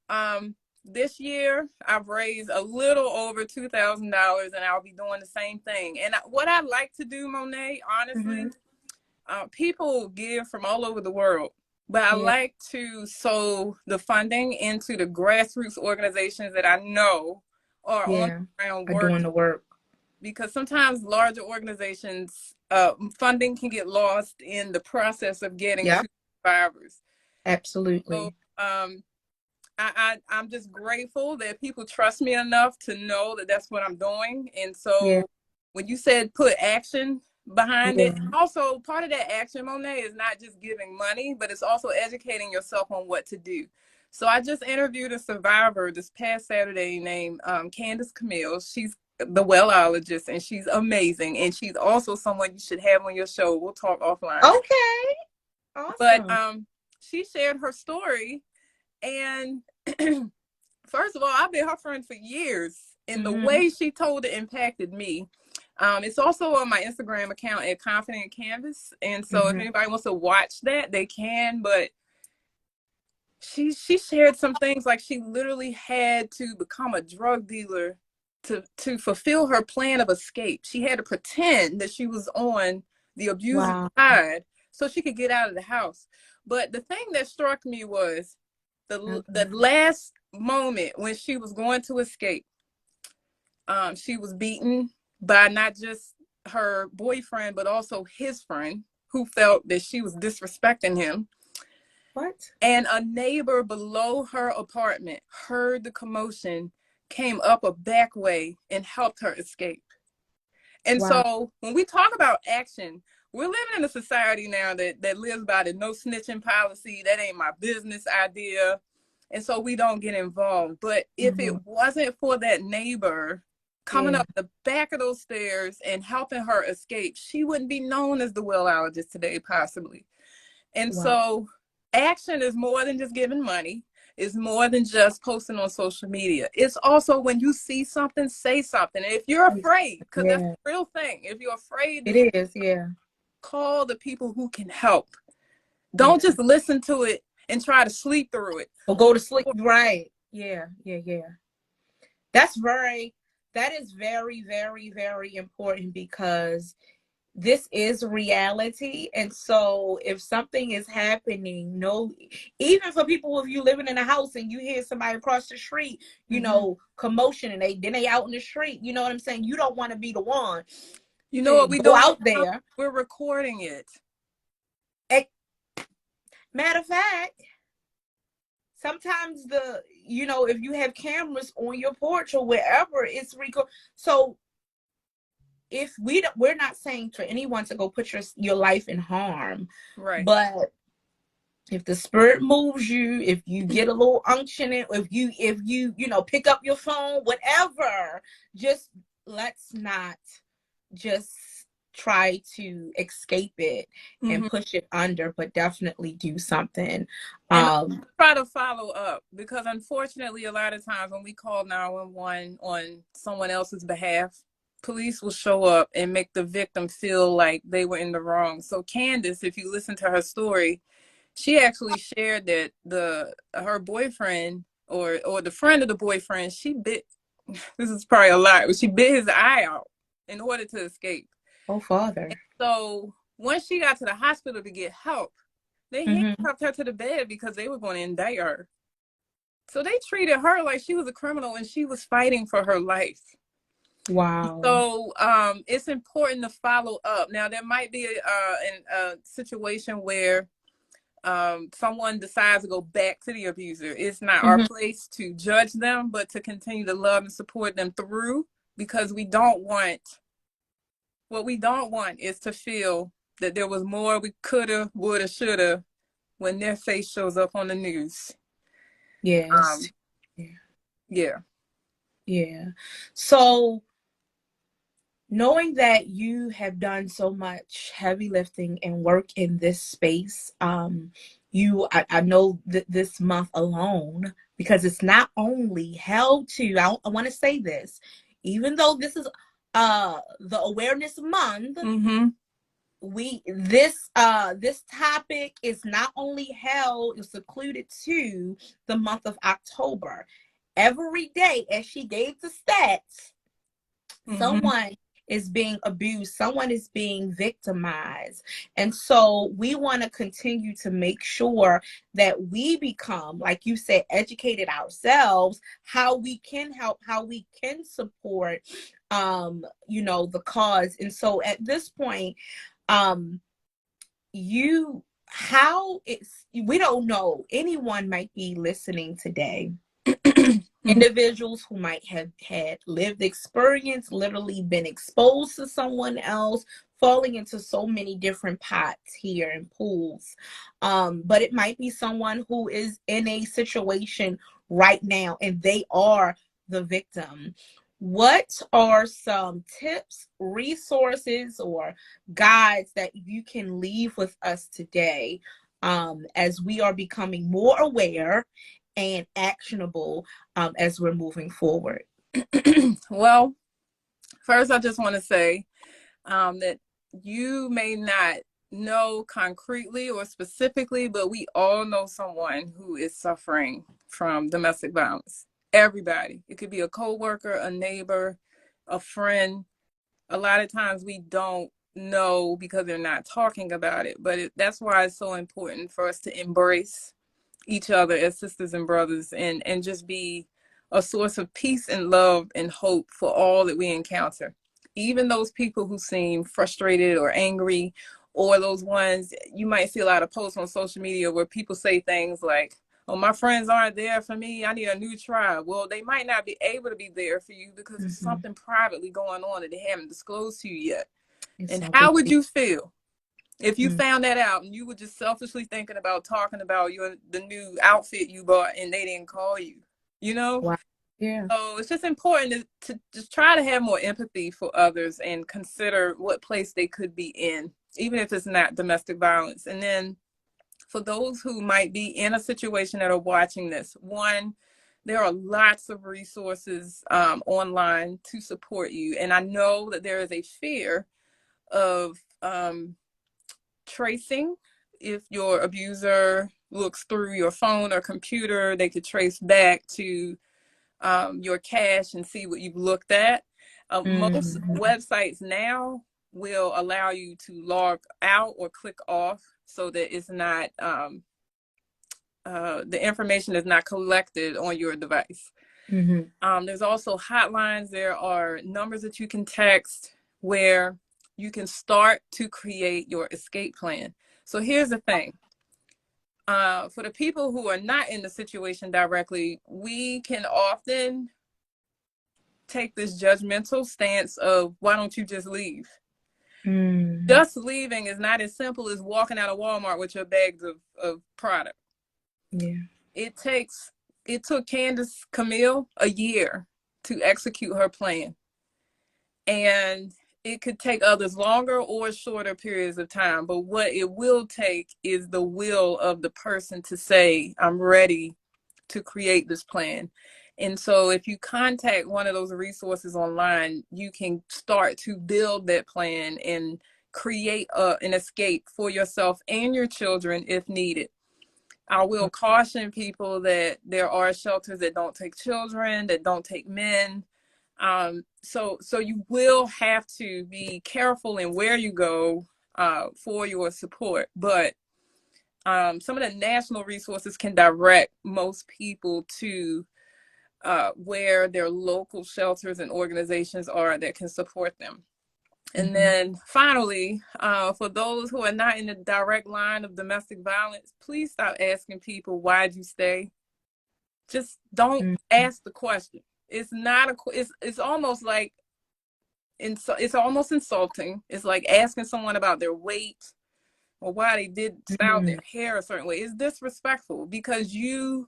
um, this year I've raised a little over $2,000, and I'll be doing the same thing. And what I like to do, Mone't, mm-hmm. honestly, people give from all over the world, but I Yeah. like to sow the funding into the grassroots organizations that I know are on Yeah. the ground Are doing working, the work. because sometimes larger organizations funding can get lost in the process of getting Yep. to survivors. So Absolutely. I'm just grateful that people trust me enough to know that that's what I'm doing. And Yeah. so when you said put action behind it, Yeah. also part of that action, Mone't, is not just giving money, but it's also educating yourself on what to do. So I just interviewed a survivor this past Saturday named Candace Camille. She's the wellologist, and she's amazing. And she's also someone you should have on your show. We'll talk offline. Okay. But Awesome. she shared her story, and first of all, I've been her friend for years, and the Mm-hmm. way she told it impacted me. It's also on my Instagram account at Confident Canvas, and so if Mm-hmm. anybody wants to watch that, they can. But she shared some things like she literally had to become a drug dealer to fulfill her plan of escape. She had to pretend that she was on the abuser's Wow. side so she could get out of the house. But the thing that struck me was the Okay. last moment when she was going to escape. She was beaten by not just her boyfriend, but also his friend, who felt that she was disrespecting him. What? And a neighbor below her apartment heard the commotion, came up a back way, and helped her escape. And Wow. so when we talk about action, we're living in a society now that lives by the no snitching policy. That ain't my business idea. And so we don't get involved. But if Mm-hmm. it wasn't for that neighbor coming Yeah. up the back of those stairs and helping her escape, she wouldn't be known as the wellologist today, possibly. And Wow. so action is more than just giving money. It's more than just posting on social media. It's also when you see something, say something. And if you're afraid, because that's Yeah. the real thing, if you're afraid to It is. Yeah. call the people who can help. Don't Okay. just listen to it and try to sleep through it. Or go to sleep. Right. Yeah. Yeah. Yeah. That's that is very, very, very important because this is reality. And so if something is happening, no, even for people, if you living in a house and you hear somebody across the street, Mm-hmm. commotion, and they out in the street, you know what I'm saying? You don't want to be the one You know to what we go doing out now? there. We're recording it. Matter of fact, sometimes if you have cameras on your porch or wherever, it's record. So if we're not saying for anyone to go put your life in harm, Right. but if the spirit moves you, if you get a little unction, if you pick up your phone, whatever, just let's not just try to escape it and Mm-hmm. push it under, but definitely do something. And um try to follow up, because unfortunately a lot of times when we call 911 on someone else's behalf, police will show up and make the victim feel like they were in the wrong. So Candace, if you listen to her story, she actually shared that her boyfriend or the friend of the boyfriend, she bit this is probably a lot, but she bit his eye out in order to escape. Oh, Father. So once she got to the hospital to get help, they Mm-hmm. handcuffed her to the bed because they were going to indict her. So they treated her like she was a criminal and she was fighting for her life. Wow. So it's important to follow up. Now, there might be a situation where someone decides to go back to the abuser. It's not our Mm-hmm. place to judge them, but to continue to love and support them through, because what we don't want is to feel that there was more we coulda, woulda, shoulda when their face shows up on the news. Yes. Um, Yeah. yeah. Yeah. So, knowing that you have done so much heavy lifting and work in this space, I know that this month alone, because it's not only held to, I want to say this, even though this is the awareness month, Mm-hmm. this topic is not only held, it's secluded to the month of October. Every day, as she gave the stats, Mm-hmm. someone is being abused, someone is being victimized. And so we want to continue to make sure that we become, like you said, educated ourselves, how we can help, how we can support the cause. And so at this point, um you how it's we don't know, anyone might be listening today, Mm-hmm. individuals who might have had lived experience, literally been exposed to someone else, falling into so many different pots here and pools. But it might be someone who is in a situation right now and they are the victim. What are some tips, resources, or guides that you can leave with us today, as we are becoming more aware and actionable, as we're moving forward? Well, first, I just want to say that you may not know concretely or specifically, but we all know someone who is suffering from domestic violence. Everybody. It could be a coworker, a neighbor, a friend. A lot of times we don't know because they're not talking about it, but that's why it's so important for us to embrace each other as sisters and brothers, and just be a source of peace and love and hope for all that we encounter. Even those people who seem frustrated or angry, or those ones, you might see a lot of posts on social media where people say things like, oh, my friends aren't there for me, I need a new tribe. Well, they might not be able to be there for you because there's Mm-hmm. something privately going on that they haven't disclosed to you yet. And how Exactly. would you feel if you Mm. found that out and you were just selfishly thinking about talking about the new outfit you bought and they didn't call you, you know? Wow. Yeah. So it's just important to just try to have more empathy for others and consider what place they could be in, even if it's not domestic violence. And then for those who might be in a situation that are watching this, one, there are lots of resources online to support you. And I know that there is a fear of tracing. If your abuser looks through your phone or computer, they could trace back to your cache and see what you've looked at. Most Mm-hmm. websites now will allow you to log out or click off so that it's not the information is not collected on your device. Mm-hmm. There's also hotlines. There are numbers that you can text where you can start to create your escape plan. So here's the thing. For the people who are not in the situation directly, we can often take this judgmental stance of, why don't you just leave? Mm-hmm. Just leaving is not as simple as walking out of Walmart with your bags of product. Yeah. It took Candace Camille a year to execute her plan. And it could take others longer or shorter periods of time. But what it will take is the will of the person to say, I'm ready to create this plan. And so if you contact one of those resources online, you can start to build that plan and create an escape for yourself and your children if needed. I will caution people that there are shelters that don't take children, that don't take men. So you will have to be careful in where you go for your support. But some of the national resources can direct most people to where their local shelters and organizations are that can support them. And then finally, for those who are not in the direct line of domestic violence, please stop asking people, why'd you stay? Just don't ask the question. It's not a, it's almost like, it's almost insulting. It's like asking someone about their weight or why they did style their hair a certain way. It's disrespectful because you,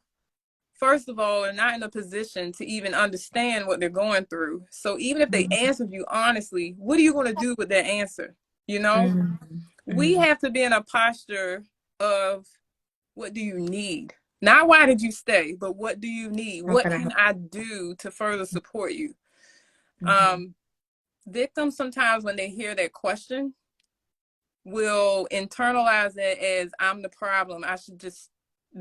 first of all, are not in a position to even understand what they're going through. So even if they answered you honestly, what are you going to do with that answer? You know, we have to be in a posture of, what do you need? Not why did you stay, but what do you need? What can I do to further support you? Victims sometimes, when they hear that question, will internalize it as, I'm the problem, I should just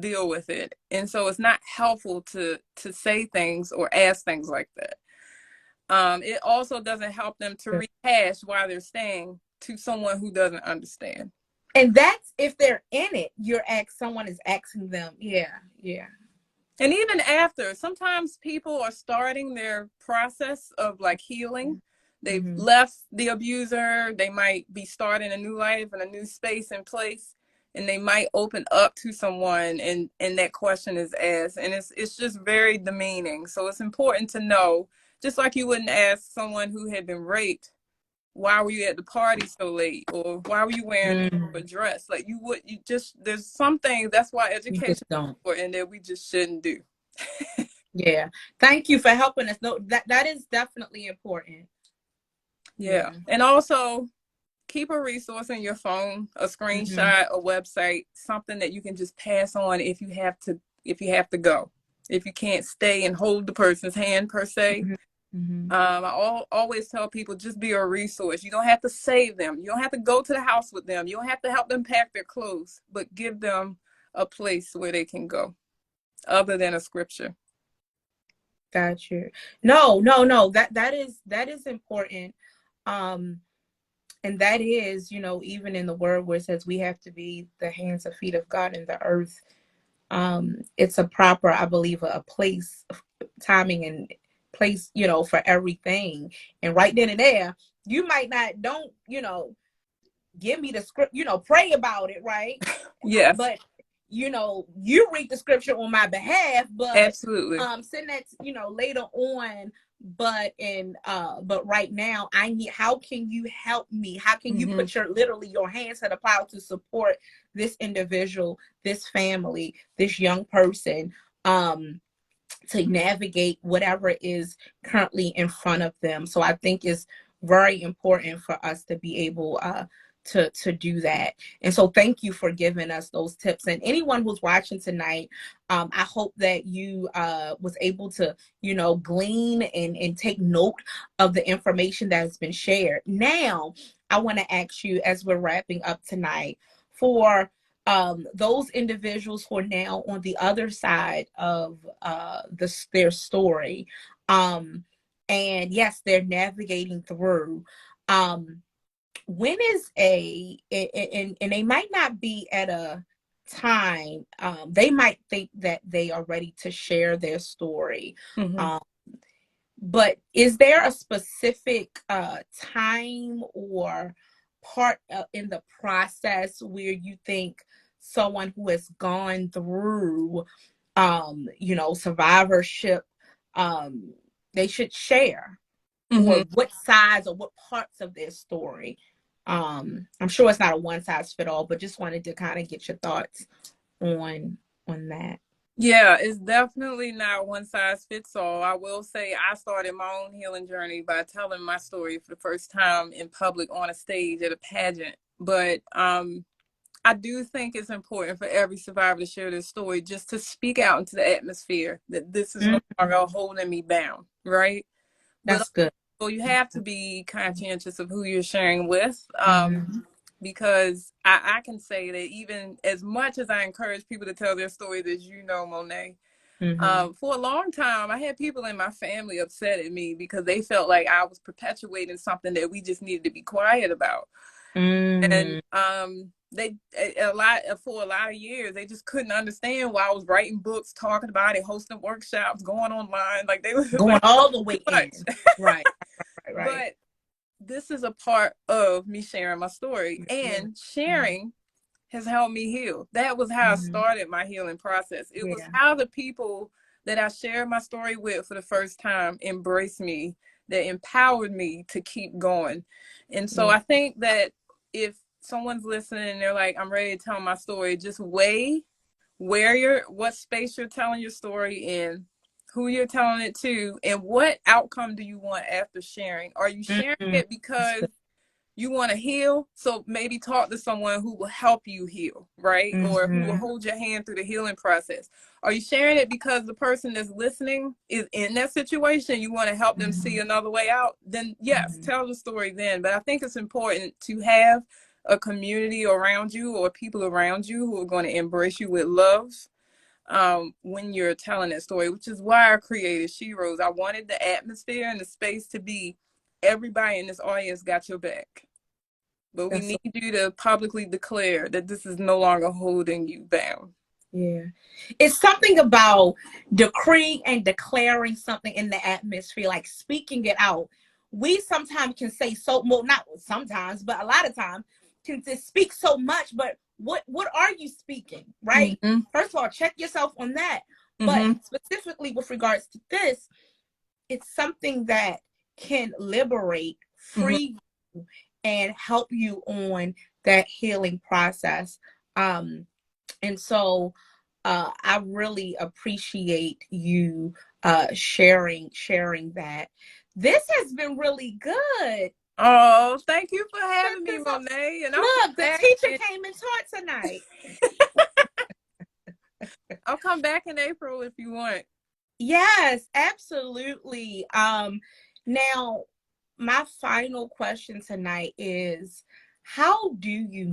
deal with it. And so it's not helpful to say things or ask things like that. It also doesn't help them to rehash why they're staying to someone who doesn't understand. And that's if they're in it, someone is asking them. Yeah. And even after, sometimes people are starting their process of like healing. They've left the abuser. They might be starting a new life and a new space and place, and they might open up to someone, and that question is asked, and it's just very demeaning. So it's important to know, just like you wouldn't ask someone who had been raped, why were you at the party so late, or why were you wearing a dress? Like there's some things, that's why education is important, that we just shouldn't do. Yeah. Thank you for helping us. No, that is definitely important. Yeah. And also keep a resource in your phone, a screenshot, a website, something that you can just pass on if you have to go. If you can't stay and hold the person's hand per se. I always tell people, just be a resource. You don't have to save them. You don't have to go to the house with them. You don't have to help them pack their clothes, but give them a place where they can go, other than a scripture. Got you. No. That is important. And that is, even in the word where it says we have to be the hands and feet of God in the earth. It's a proper, I believe, a place, timing and place, for everything. And right then and there, you might don't, give me the script, pray about it, right? Yes. But you read the scripture on my behalf, but absolutely, send that, later on. But right now, I need, how can you help me? How can you put literally your hands to the plow to support this individual, this family, this young person, to navigate whatever is currently in front of them? So I think it's very important for us to be able to do that. And so thank you for giving us those tips. And anyone who's watching tonight, I hope that you was able to, glean and take note of the information that has been shared. Now, I want to ask you, as we're wrapping up tonight, for those individuals who are now on the other side of their story, and yes, they're navigating through, when is and they might not be at a time, they might think that they are ready to share their story, but is there a specific time or part in the process where you think someone who has gone through survivorship, they should share, or what sides or what parts of their story? I'm sure it's not a one size fit all, but just wanted to kind of get your thoughts on that. Yeah, it's definitely not one size fits all. I will say I started my own healing journey by telling my story for the first time in public on a stage at a pageant. But I do think it's important for every survivor to share their story, just to speak out into the atmosphere that this is no longer holding me bound, right? That's good. So you have to be conscientious of who you're sharing with, because I can say that even as much as I encourage people to tell their stories, as you know, Monet, For a long time, I had people in my family upset at me because they felt like I was perpetuating something that we just needed to be quiet about. And they for a lot of years they just couldn't understand why I was writing books, talking about it, hosting workshops, going online. Like they was Going like all the way too in. much. Right. Right. But this is a part of me sharing my story, and sharing has helped me heal. That was how I started my healing process. It was how the people that I shared my story with for the first time embraced me, that empowered me to keep going. And so I think that if someone's listening and they're like, I'm ready to tell my story, just weigh what space you're telling your story in, who you're telling it to, and what outcome do you want after sharing. Are you sharing it because you want to heal? So maybe talk to someone who will help you heal, right? Or who will hold your hand through the healing process. Are you sharing it because the person that's listening is in that situation? You want to help them see another way out? Then yes, tell the story then. But I think it's important to have a community around you or people around you who are going to embrace you with love when you're telling that story, which is why I created She Rose. I wanted the atmosphere and the space to be everybody in this audience got your back. But we need you to publicly declare that this is no longer holding you bound. Yeah. It's something about decreeing and declaring something in the atmosphere, like speaking it out. We sometimes can say so, well, not sometimes, but a lot of times can just speak so much, but what are you speaking, right? First of all, check yourself on that. But specifically with regards to this, it's something that can liberate, free you, and help you on that healing process. And so I really appreciate you sharing that. This has been really good. Oh, thank you for having me, Mone't. And look, the teacher came and taught tonight. I'll come back in April if you want. Yes, absolutely. Now, my final question tonight is, how do you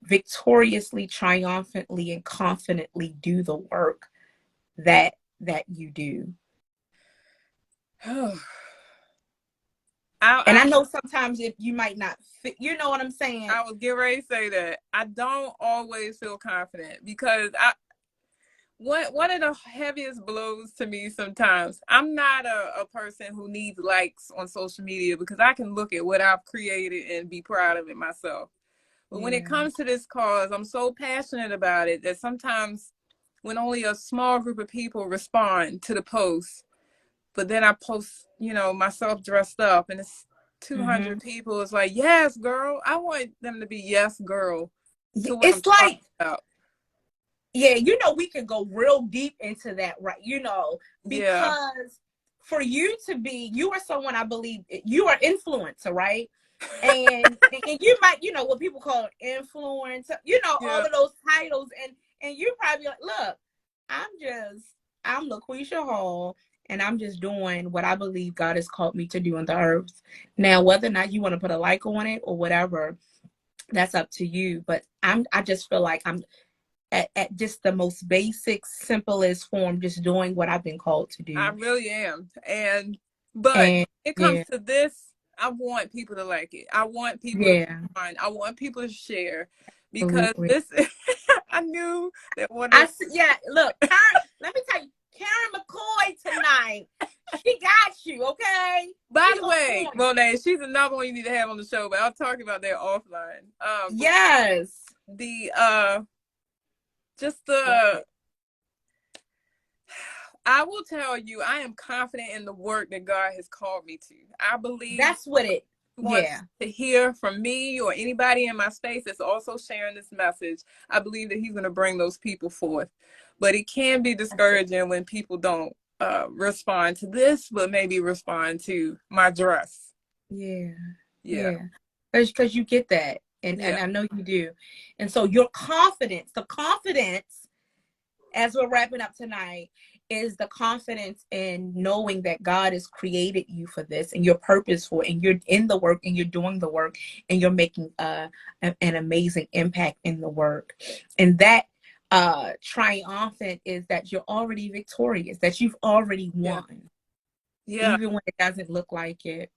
victoriously, triumphantly, and confidently do the work that you do? I know sometimes if you might not fit, you know what I'm saying? I was getting ready to say that. I don't always feel confident because one of the heaviest blows to me sometimes, I'm not a person who needs likes on social media because I can look at what I've created and be proud of it myself. But when it comes to this cause, I'm so passionate about it that sometimes when only a small group of people respond to the post, but then I post, myself dressed up and it's 200 people, it's like, yes, girl. I want them to be yes, girl. To what it's I'm like, about. Yeah, we can go real deep into that, right? Because for you to be, you are someone, I believe, you are influencer, right? And you might, what people call influencer, all of those titles, and you probably like, look, I'm LaQuisha Hall, and I'm just doing what I believe God has called me to do on the earth. Now, whether or not you want to put a like on it or whatever, that's up to you. But I just feel like I'm at just the most basic, simplest form, just doing what I've been called to do. I really am. But it comes to this, I want people to like it. I want people to find. I want people to share. Because this I knew that one of look, Karen, let me tell you, Karen McCoy tonight, she got you, okay? By the way, Mone't, she's another one you need to have on the show, but I'll talk about that offline. Yes. I will tell you, I am confident in the work that God has called me to. I believe that's what it wants to hear from me or anybody in my space that's also sharing this message. I believe that he's going to bring those people forth. But it can be discouraging when people don't respond to this, but maybe respond to my dress. Yeah. Because you get that. And I know you do. And so your confidence, as we're wrapping up tonight, is the confidence in knowing that God has created you for this and you're purposeful and you're in the work and you're doing the work and you're making an amazing impact in the work. And that triumphant is that you're already victorious, that you've already won, Yeah. even when it doesn't look like it.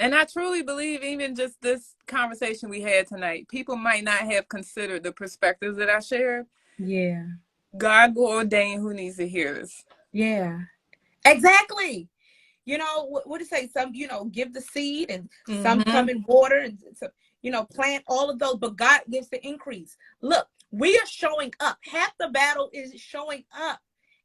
And I truly believe even just this conversation we had tonight, people might not have considered the perspectives that I shared. Yeah. God will ordain who needs to hear this. Yeah. Exactly. What do you say? Some, give the seed and some come in water and, plant all of those, but God gives the increase. Look, we are showing up. Half the battle is showing up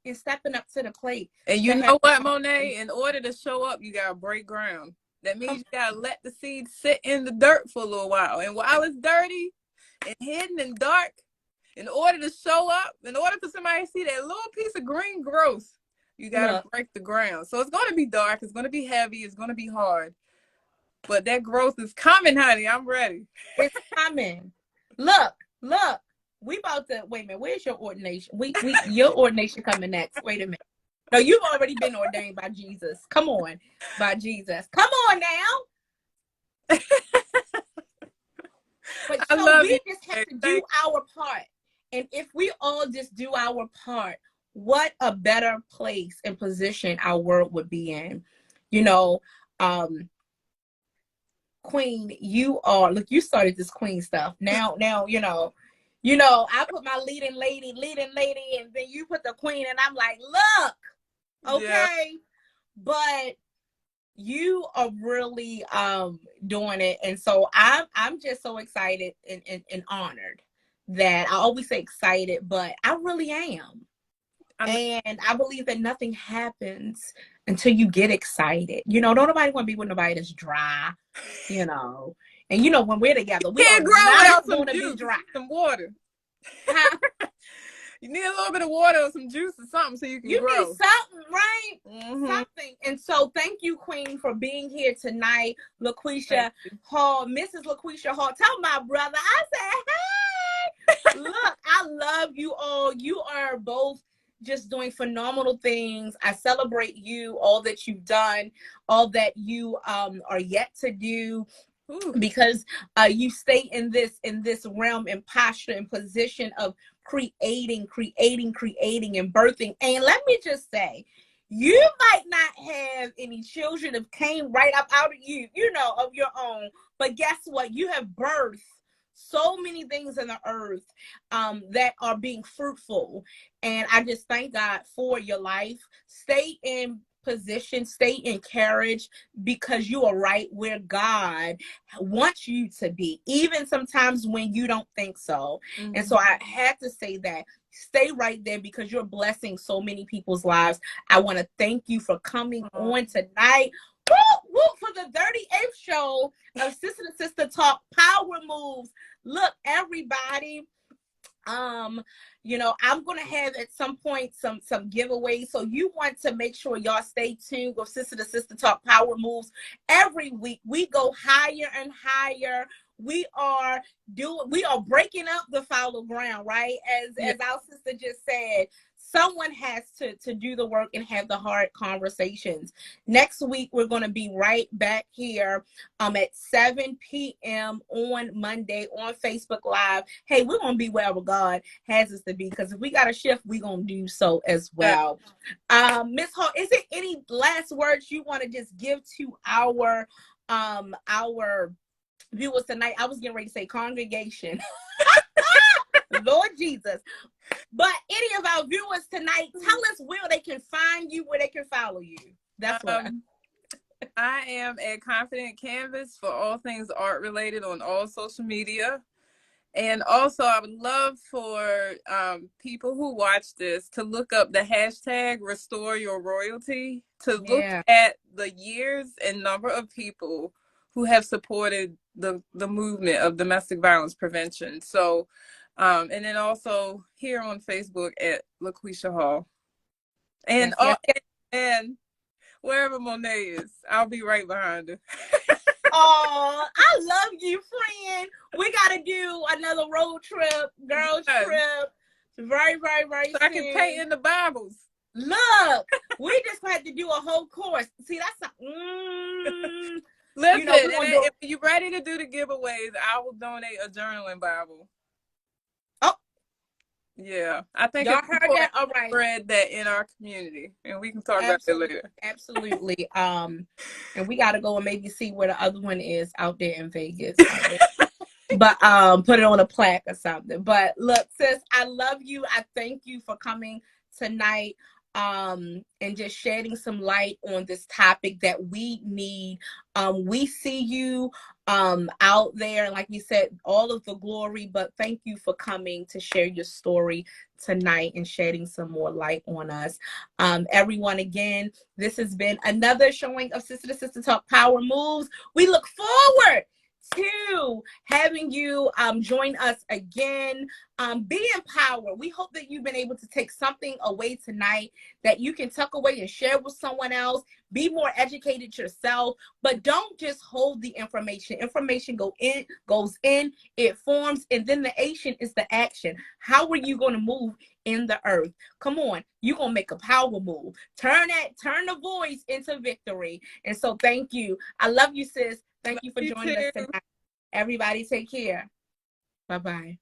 and stepping up to the plate. And you know what, Monet? In order to show up, you got to break ground. That means you got to let the seed sit in the dirt for a little while. And while it's dirty and hidden and dark, in order to show up, in order for somebody to see that little piece of green growth, you got to break the ground. So it's going to be dark. It's going to be heavy. It's going to be hard. But that growth is coming, honey. I'm ready. It's coming. Look. We about to, wait a minute. Where's your ordination? Your ordination coming next. Wait a minute. No, you've already been ordained by Jesus. Come on. By Jesus. Come on now. But so we just have to do our part. And if we all just do our part, what a better place and position our world would be in. Queen, you started this queen stuff. Now, I put my leading lady, and then you put the queen, and I'm like, look, okay. Yeah. But you are really doing it. And so I'm just so excited and honored that I always say excited, but I really am. And I believe that nothing happens until you get excited. Don't nobody want to be with nobody that's dry, And when we're together, we are not going to be dry. Some water. Huh? You need a little bit of water or some juice or something so you can grow. You need something, right? Mm-hmm. Something. And so thank you, Queen, for being here tonight. LaQuisha Hall, Mrs. LaQuisha Hall. Tell my brother, I said, hey, look, I love you all. You are both just doing phenomenal things. I celebrate you, all that you've done, all that you are yet to do. Ooh. Because you stay in this realm and posture and position of creating and birthing. And let me just say, you might not have any children that came right up out of you, of your own, but guess what? You have birthed so many things in the earth that are being fruitful. And I just thank God for your life. Stay in position, stay encouraged, because you are right where God wants you to be, even sometimes when you don't think so. Mm-hmm. And so I had to say that. Stay right there because you're blessing so many people's lives. I want to thank you for coming on tonight. Woo, woo, for the 38th show of Sister to Sister Talk Power Moves. Look, everybody, I'm gonna have at some point some giveaways. So you want to make sure y'all stay tuned with Sister to Sister Talk Power Moves. Every week we go higher and higher. We are breaking up the fallow ground, right? As our sister just said, someone has to do the work and have the hard conversations. Next week, we're going to be right back here at 7 p.m. on Monday on Facebook Live. Hey, we're going to be wherever God has us to be, because if we got to shift, we're going to do so as well. Miss Hall, is there any last words you want to just give to our viewers tonight? I was getting ready to say congregation. Lord Jesus. But any of our viewers tonight, tell us where they can find you, where they can follow you. That's what I am at Confident Canvas for all things art related on all social media. And also, I would love for people who watch this to look up the hashtag Restore Your Royalty, to look at the years and number of people who have supported the movement of domestic violence prevention. So, and then also here on Facebook at LaQuisha Hall. And and wherever Monet is, I'll be right behind her. Oh, I love you, friend. We got to do another road trip, girls trip. Very, very, very soon. I can paint in the Bibles. Look, we just had to do a whole course. See, that's Listen, you know, we're and gonna do. if you're ready to do the giveaways, I will donate a journaling Bible. Oh, yeah, I think y'all it's heard important that? All to right. spread that in our community, and we can talk about it Absolutely, later. absolutely. And we got to go and maybe see where the other one is out there in Vegas. But put it on a plaque or something. But look, sis, I love you. I thank you for coming tonight and just shedding some light on this topic that we need. We see you out there, like you said, all of the glory, but thank you for coming to share your story tonight and shedding some more light on us. Everyone, again, this has been another showing of Sister to Sister Talk Power Moves. We look forward to having you join us again. Be empowered. We hope that you've been able to take something away tonight that you can tuck away and share with someone else. Be more educated yourself, but don't just hold the information. Information goes in, it forms, and then the action is the action. How are you going to move in the earth? Come on, you're going to make a power move. Turn the voice into victory. And so thank you. I love you, sis. Thank Love you for you joining us too. tonight. Everybody take care. Bye-bye.